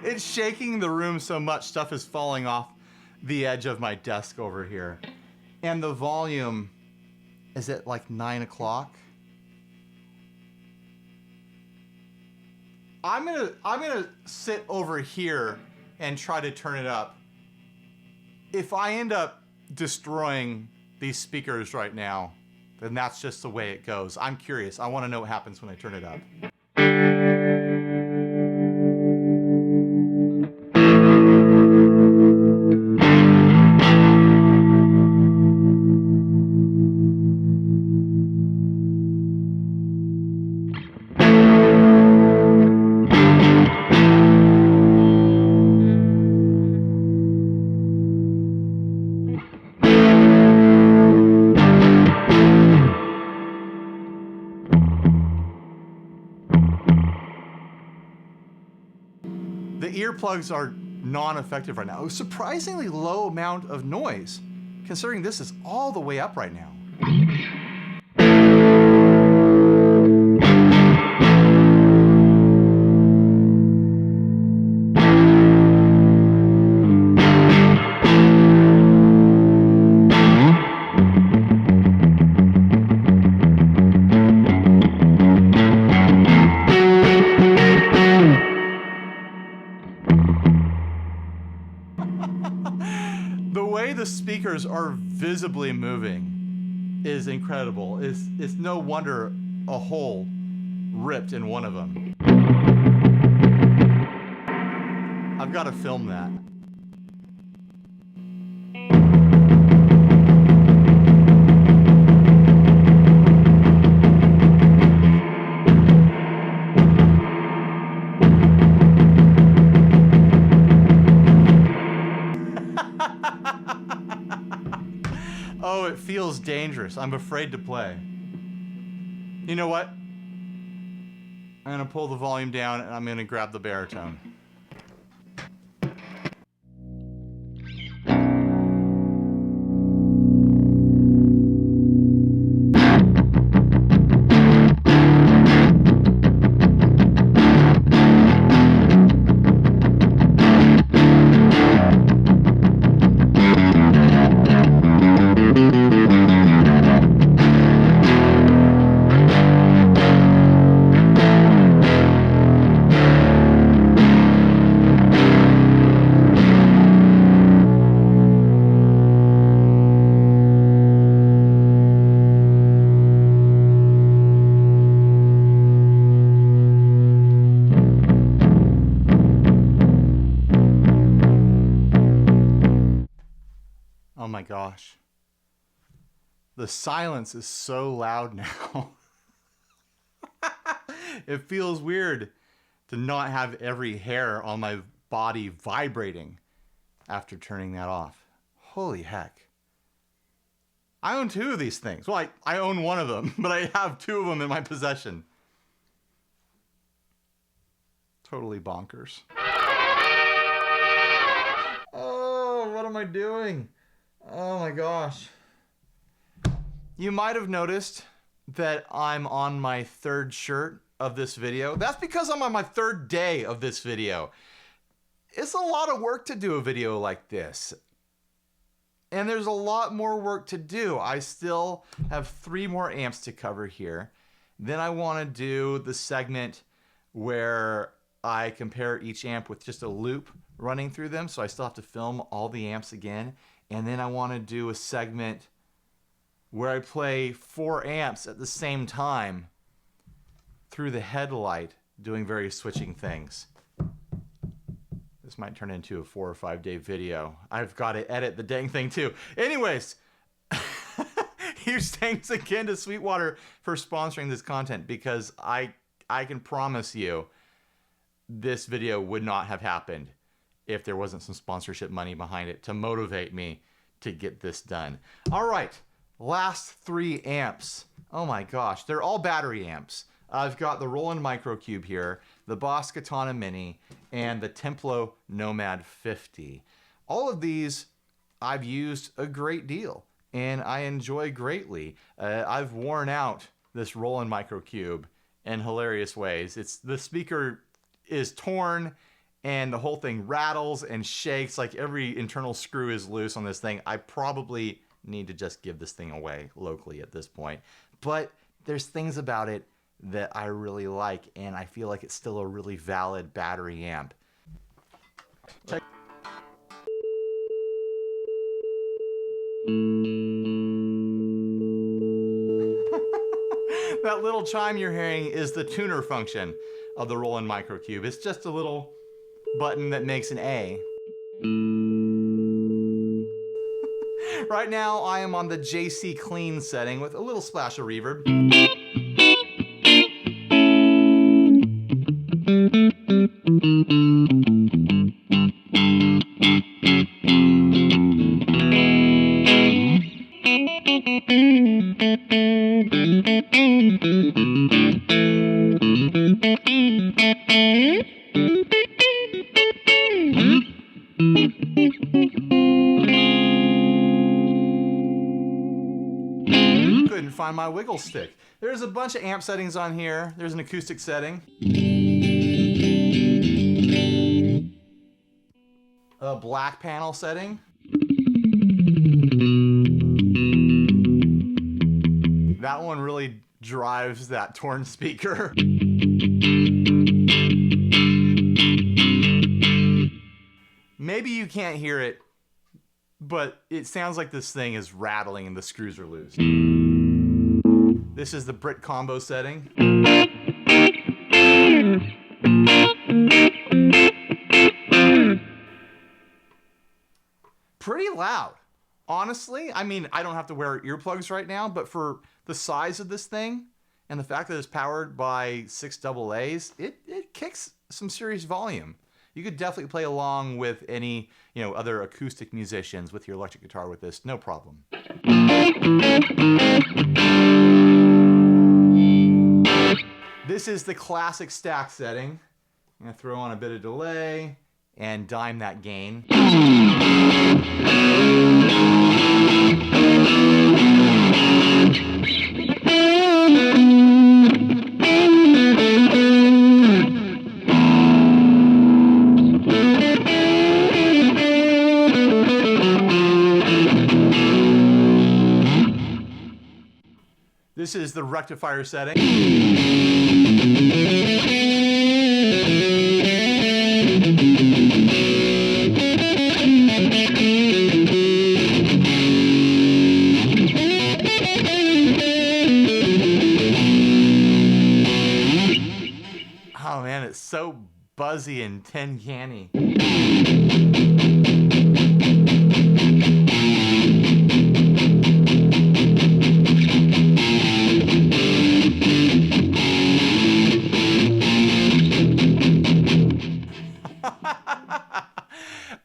Speaker 1: It's shaking the room so much, stuff is falling off the edge of my desk over here. And the volume is at like 9 o'clock. I'm gonna sit over here and try to turn it up. If I end up destroying these speakers right now, then that's just the way it goes. I'm curious. I want to know what happens when I turn it up. The earplugs are non-effective right now. A surprisingly low amount of noise, considering this is all the way up right now. The way the speakers are visibly moving is incredible. It's no wonder a hole ripped in one of them. I've got to film that. Oh, it feels dangerous. I'm afraid to play. You know what? I'm gonna pull the volume down and I'm gonna grab the baritone. Oh my gosh. The silence is so loud now. It feels weird to not have every hair on my body vibrating after turning that off. Holy heck. I own 2 of these things. Well, I own one of them, but I have 2 of them in my possession. Totally bonkers. Oh, what am I doing? Oh my gosh. You might have noticed that I'm on my 3rd shirt of this video. That's because I'm on my 3rd day of this video. It's a lot of work to do a video like this. And there's a lot more work to do. I still have 3 more amps to cover here. Then I want to do the segment where I compare each amp with just a loop running through them. So I still have to film all the amps again. And then I want to do a segment where I play 4 amps at the same time through the headlight, doing various switching things. This might turn into a 4 or 5 day video. I've got to edit the dang thing too. Anyways, huge thanks again to Sweetwater for sponsoring this content, because I can promise you this video would not have happened if there wasn't some sponsorship money behind it to motivate me to get this done. All right, last 3 amps. Oh my gosh, they're all battery amps. I've got the Rolland Microcube here, the Boss Katana Mini, and the Templo Nomad 50. All of these I've used a great deal, and I enjoy greatly. I've worn out this Rolland Microcube in hilarious ways. The speaker is torn and the whole thing rattles and shakes, like every internal screw is loose on this thing. I probably need to just give this thing away locally at this point. But there's things about it that I really like, and I feel like it's still a really valid battery amp. Check. That little chime you're hearing is the tuner function of the Rolland Microcube. It's just a little button that makes an A. Right now, I am on the JC Clean setting with a little splash of reverb. Couldn't find my wiggle stick. There's a bunch of amp settings on here. There's an acoustic setting, a black panel setting, that one really drives that torn speaker. Maybe you can't hear it, but it sounds like this thing is rattling and the screws are loose. This is the Brit combo setting. Pretty loud. Honestly, I mean, I don't have to wear earplugs right now, but for the size of this thing and the fact that it's powered by 6 AA's, it kicks some serious volume. You could definitely play along with any, other acoustic musicians with your electric guitar with this, no problem. This is the classic stack setting. I'm gonna throw on a bit of delay and dime that gain. This is the rectifier setting. Oh man, it's so buzzy and tin canny.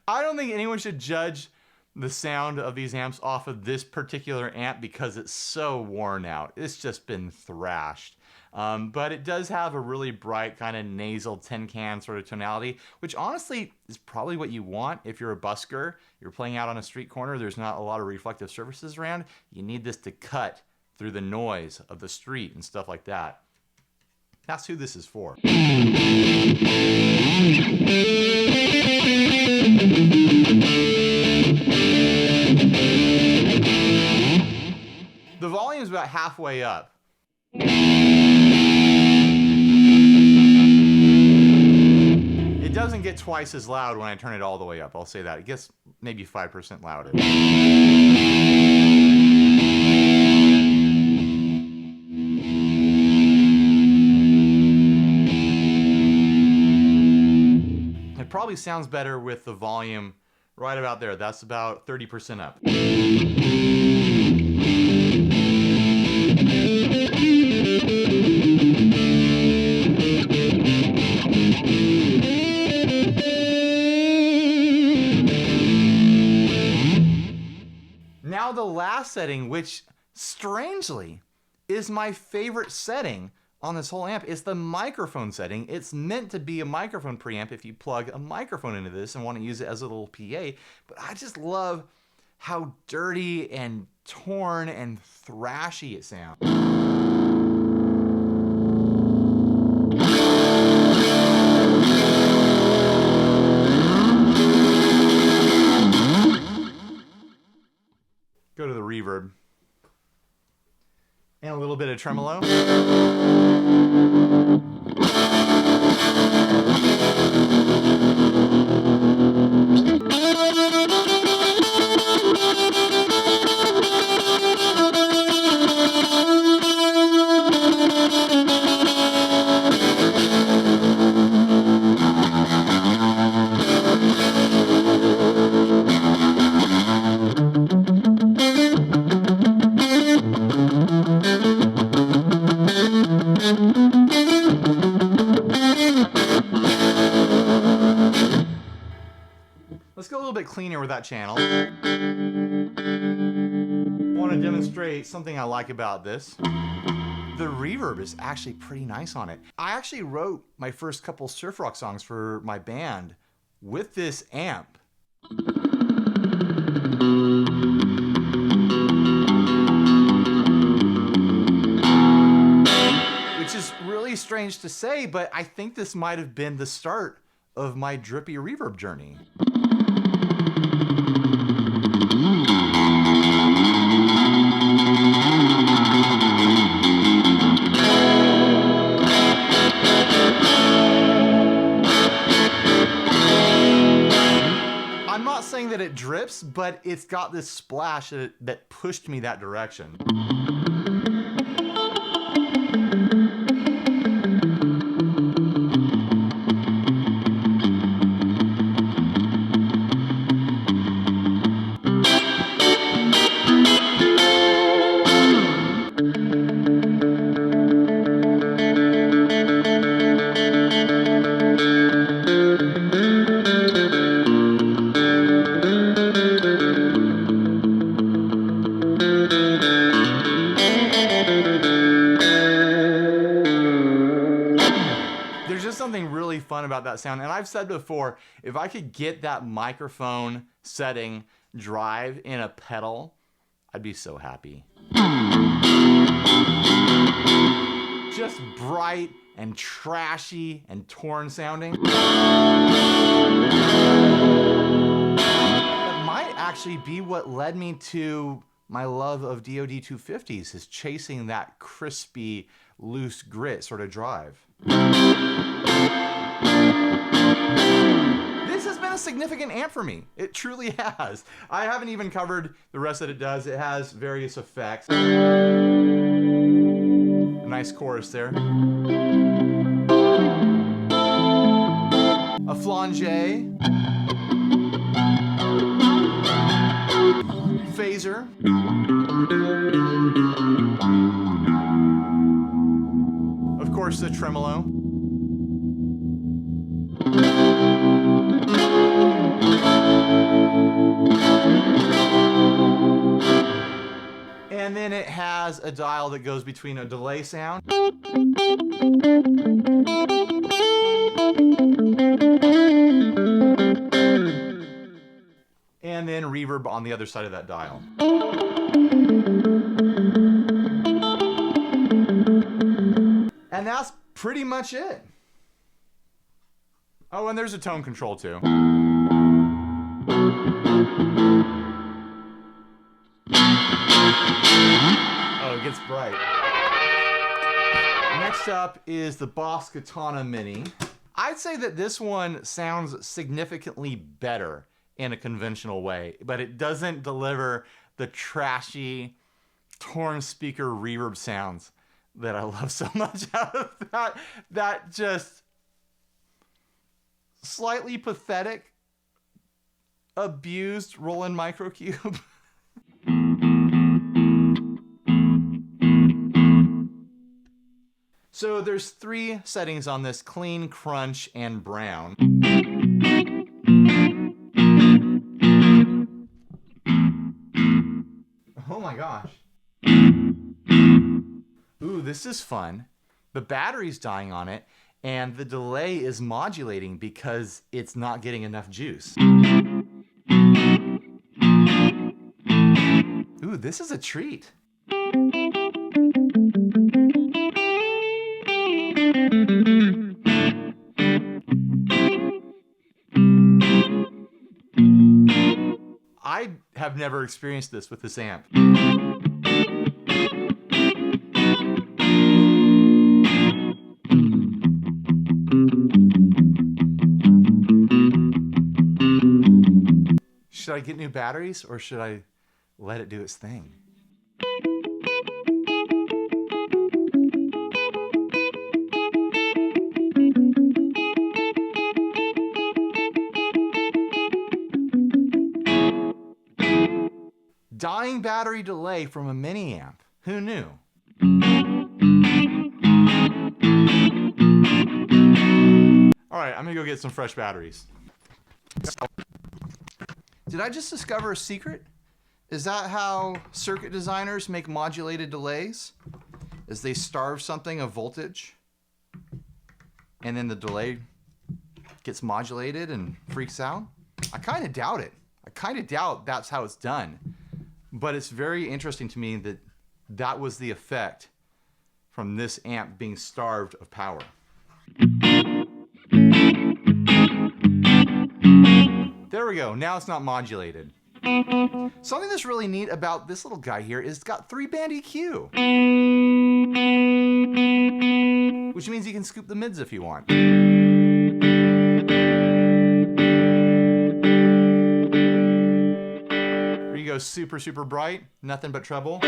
Speaker 1: I don't think anyone should judge the sound of these amps off of this particular amp because it's so worn out. It's just been thrashed. But it does have a really bright kind of nasal tin can sort of tonality, which honestly is probably what you want if you're a busker. You're playing out on a street corner. There's not a lot of reflective surfaces around. You need this to cut through the noise of the street and stuff like that. That's who this is for. The volume's about halfway up. It doesn't get twice as loud when I turn it all the way up, I'll say that. It gets maybe 5% louder. It probably sounds better with the volume right about there. That's about 30% up. Now the last setting, which strangely is my favorite setting on this whole amp, is the microphone setting. It's meant to be a microphone preamp if you plug a microphone into this and want to use it as a little PA, but I just love how dirty and torn and thrashy it sounds. And a little bit of tremolo. Let's go a little bit cleaner with that channel. I want to demonstrate something I like about this. The reverb is actually pretty nice on it. I actually wrote my first couple surf rock songs for my band with this amp. Which is really strange to say, but I think this might have been the start of my drippy reverb journey. I'm not saying that it drips, but it's got this splash that pushed me that direction. Something really fun about that sound, and I've said before, if I could get that microphone setting drive in a pedal, I'd be so happy. Just bright and trashy and torn sounding. It might actually be what led me to my love of DoD 250s, is chasing that crispy, loose grit sort of drive. This has been a significant amp for me. It truly has. I haven't even covered the rest that it does. It has various effects. A nice chorus there. A flanger. Phaser. Of course, the tremolo. And then it has a dial that goes between a delay sound and then reverb on the other side of that dial. And that's pretty much it. Oh, and there's a tone control too. Oh, it gets bright. Next up is the Boss Katana Mini. I'd say that this one sounds significantly better in a conventional way, but it doesn't deliver the trashy, torn speaker reverb sounds that I love so much out of that just slightly pathetic, abused Rolland microcube. So there's 3 settings on this: clean, crunch, and brown. Oh my gosh. Ooh, this is fun. The battery's dying on it, and the delay is modulating because it's not getting enough juice. Ooh, this is a treat. I have never experienced this with this amp. Should I get new batteries or should I let it do its thing? Dying battery delay from a mini amp. Who knew? All right, I'm gonna go get some fresh batteries. Did I just discover a secret? Is that how circuit designers make modulated delays? Is they starve something of voltage and then the delay gets modulated and freaks out? I kind of doubt it. I kind of doubt that's how it's done. But it's very interesting to me that that was the effect from this amp being starved of power. There we go, now it's not modulated. Something that's really neat about this little guy here is it's got 3-band EQ. Which means you can scoop the mids if you want. Here you go, super, super bright, nothing but treble.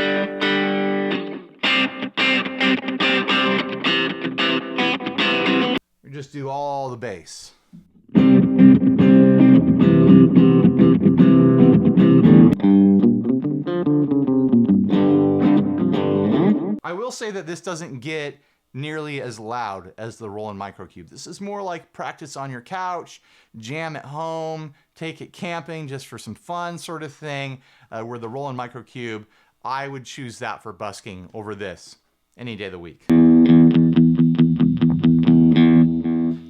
Speaker 1: We just do all the bass. I will say that this doesn't get nearly as loud as the Rolland Microcube. This is more like practice on your couch, jam at home, take it camping just for some fun sort of thing, where the Rolland Microcube, I would choose that for busking over this any day of the week.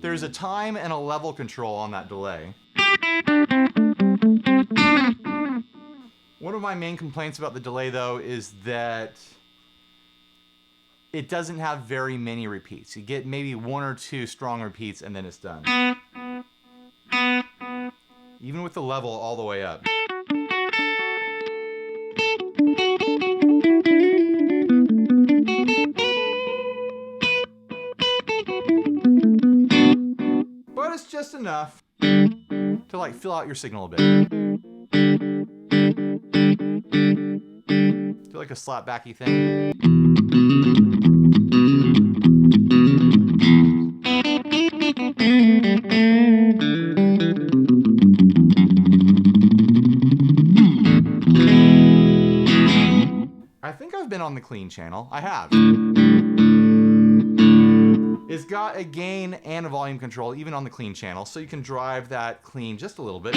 Speaker 1: There's a time and a level control on that delay. One of my main complaints about the delay though is that it doesn't have very many repeats. You get maybe 1 or 2 strong repeats and then it's done. Even with the level all the way up. But it's just enough to like fill out your signal a bit. Do like a slapbacky thing. I think I've been on the clean channel. I have. It's got a gain and a volume control even on the clean channel, so you can drive that clean just a little bit.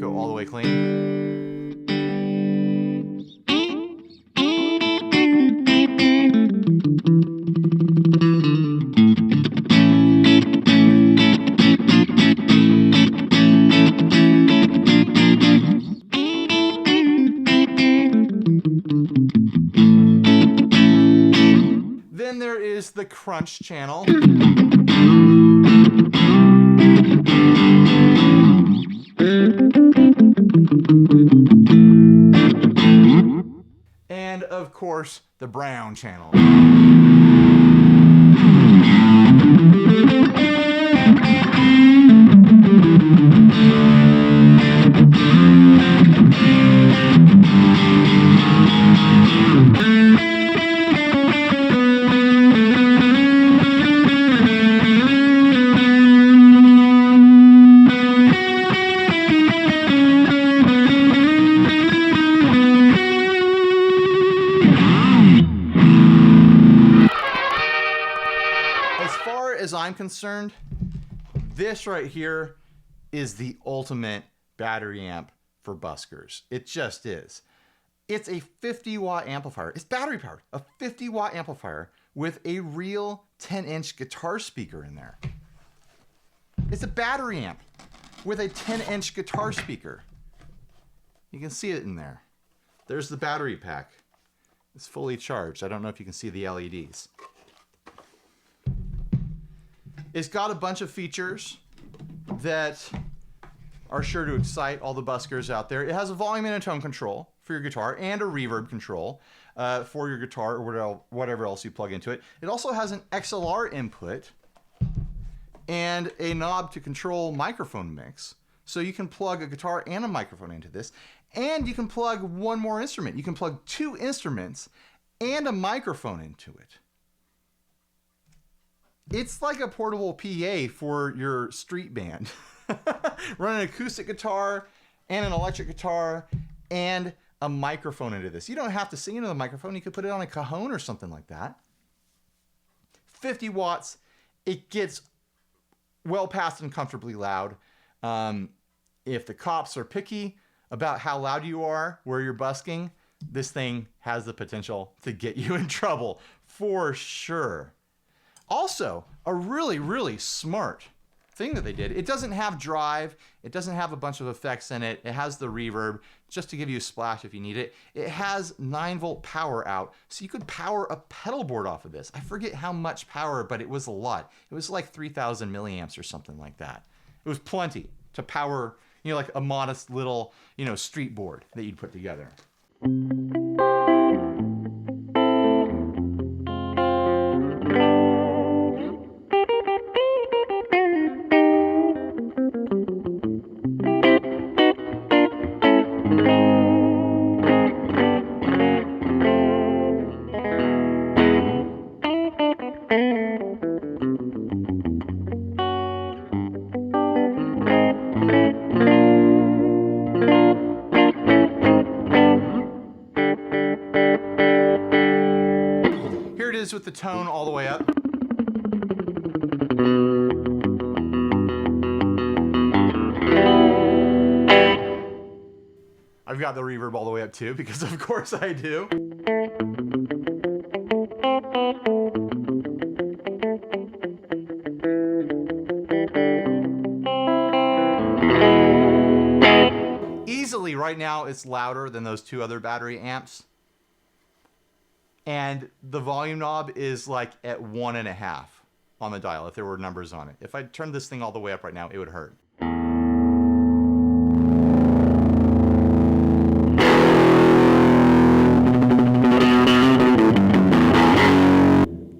Speaker 1: Go all the way clean. Then there is the crunch channel. And of course, the brown channel. As I'm concerned, this right here is the ultimate battery amp for buskers. It just is. It's a 50-watt amplifier. It's battery powered. A 50-watt amplifier with a real 10-inch guitar speaker in there. It's a battery amp with a 10-inch guitar speaker. You can see it in there. There's the battery pack. It's fully charged. I don't know if you can see the LEDs. It's got a bunch of features that are sure to excite all the buskers out there. It has a volume and a tone control for your guitar and a reverb control for your guitar or whatever else you plug into it. It also has an XLR input and a knob to control microphone mix. So you can plug a guitar and a microphone into this, and you can plug one more instrument. You can plug 2 instruments and a microphone into it. It's like a portable PA for your street band. Run an acoustic guitar and an electric guitar and a microphone into this. You don't have to sing into the microphone. You could put it on a cajon or something like that. 50 watts. It gets well past and comfortably loud. If the cops are picky about how loud you are where you're busking, this thing has the potential to get you in trouble for sure. Also, a really, really smart thing that they did. It doesn't have drive. It doesn't have a bunch of effects in it. It has the reverb just to give you a splash if you need it. It has 9-volt power out, so you could power a pedal board off of this. I forget how much power, but it was a lot. It was like 3,000 milliamps or something like that. It was plenty to power, you know, like a modest little, you know, street board that you'd put together. With the tone all the way up. I've got the reverb all the way up too, because of course I do. Easily right now it's louder than those 2 other battery amps. And the volume knob is like at 1.5 on the dial if there were numbers on it. If I turned this thing all the way up right now, it would hurt.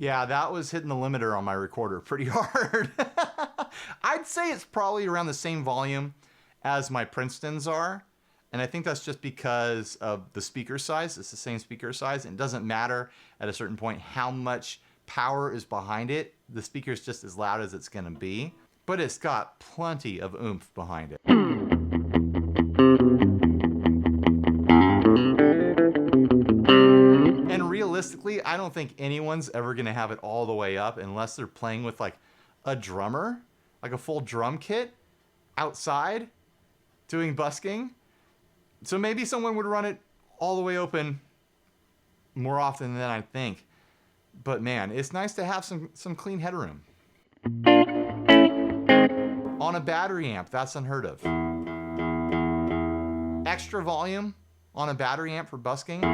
Speaker 1: Yeah, that was hitting the limiter on my recorder pretty hard. I'd say it's probably around the same volume as my Princetons are. And I think that's just because of the speaker size. It's the same speaker size. And it doesn't matter at a certain point how much power is behind it. The speaker's just as loud as it's going to be. But it's got plenty of oomph behind it. And realistically, I don't think anyone's ever going to have it all the way up unless they're playing with like a drummer, like a full drum kit outside doing busking. So maybe someone would run it all the way open more often than I think. But man, it's nice to have some clean headroom. On a battery amp, that's unheard of. Extra volume on a battery amp for busking.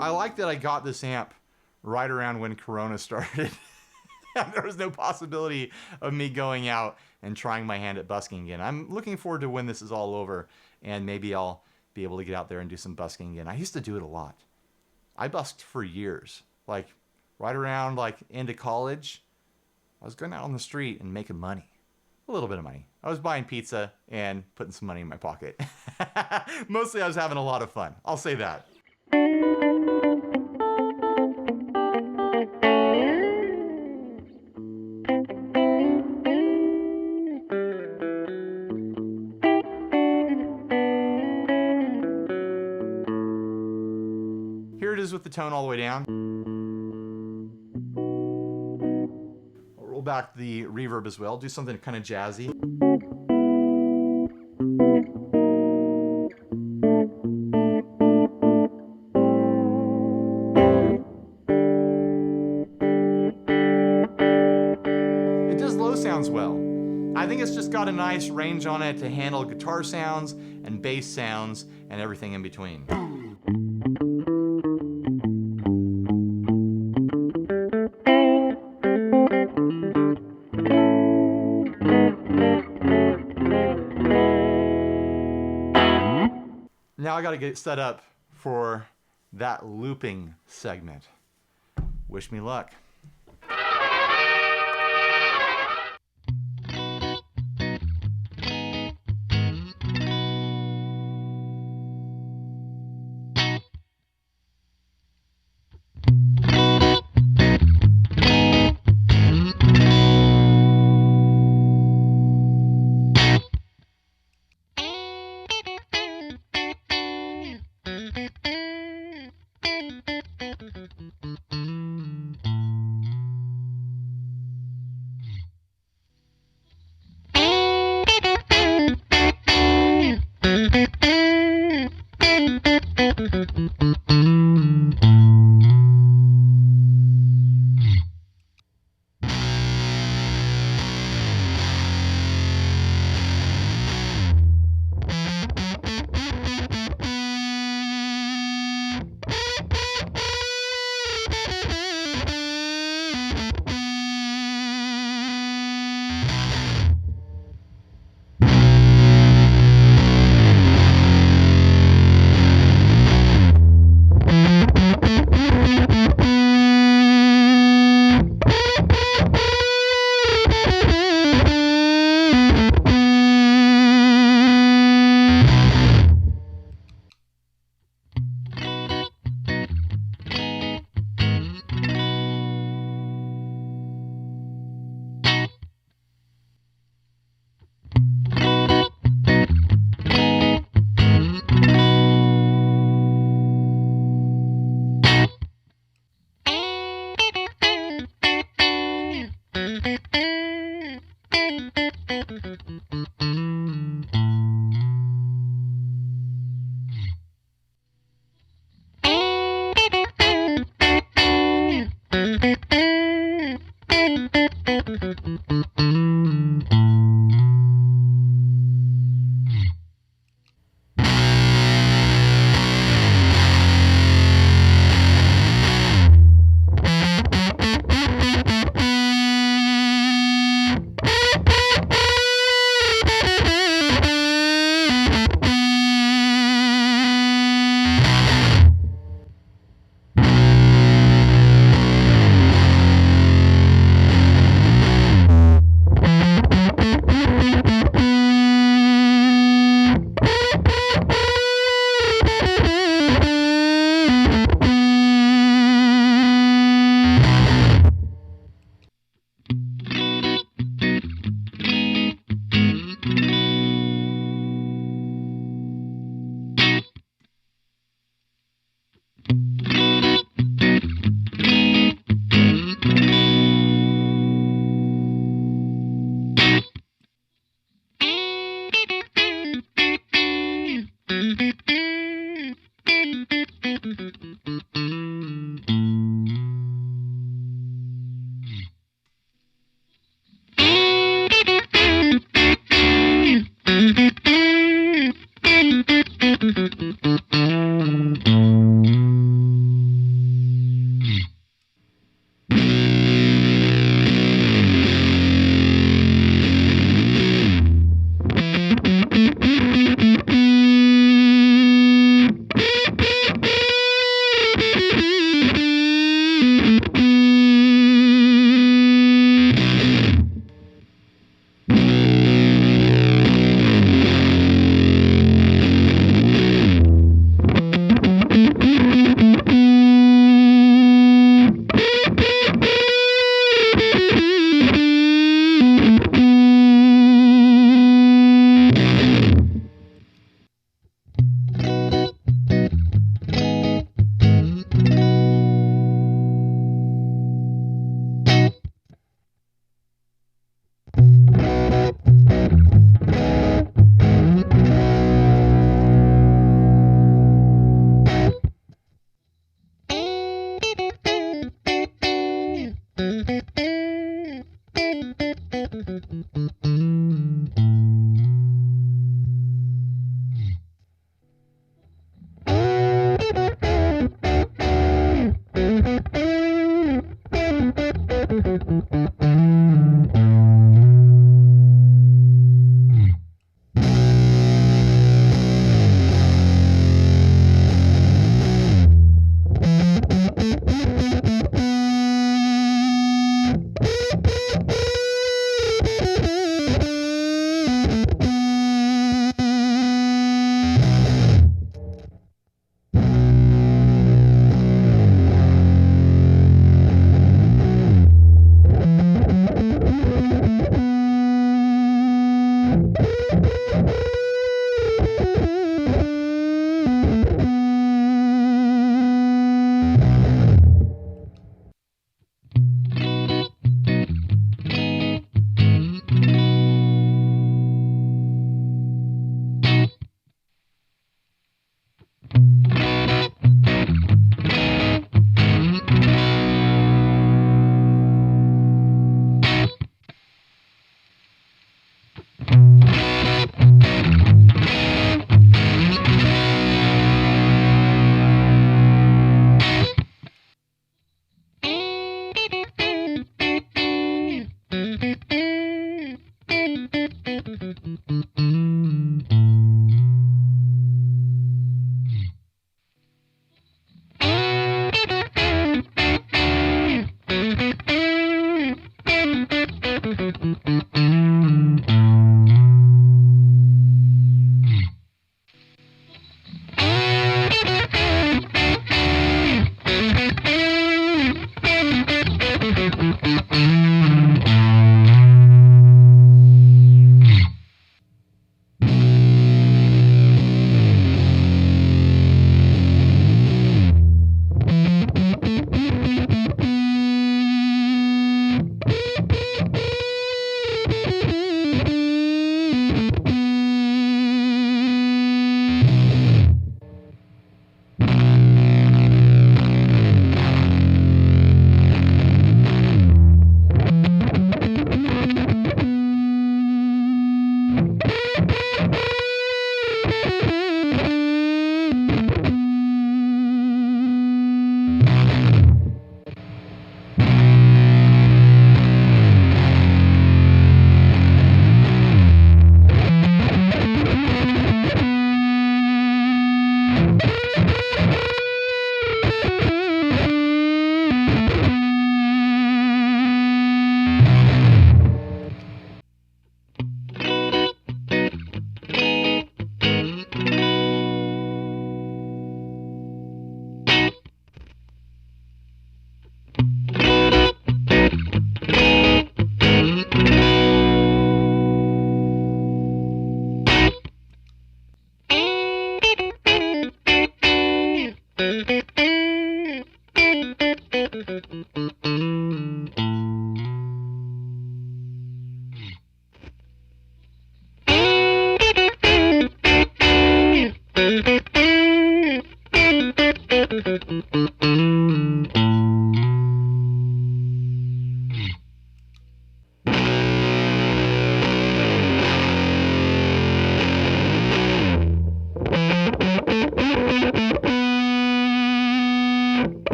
Speaker 1: I like that I got this amp right around when Corona started. There was no possibility of me going out and trying my hand at busking again. I'm looking forward to when this is all over, and maybe I'll be able to get out there and do some busking again. I used to do it a lot. I busked for years, like right around like into college. I was going out on the street and making money, a little bit of money. I was buying pizza and putting some money in my pocket. Mostly I was having a lot of fun. I'll say that. With the tone all the way down. I'll roll back the reverb as well, do something kind of jazzy. It does low sounds well. I think it's just got a nice range on it to handle guitar sounds and bass sounds and everything in between. Now I got to get it set up for that looping segment. Wish me luck.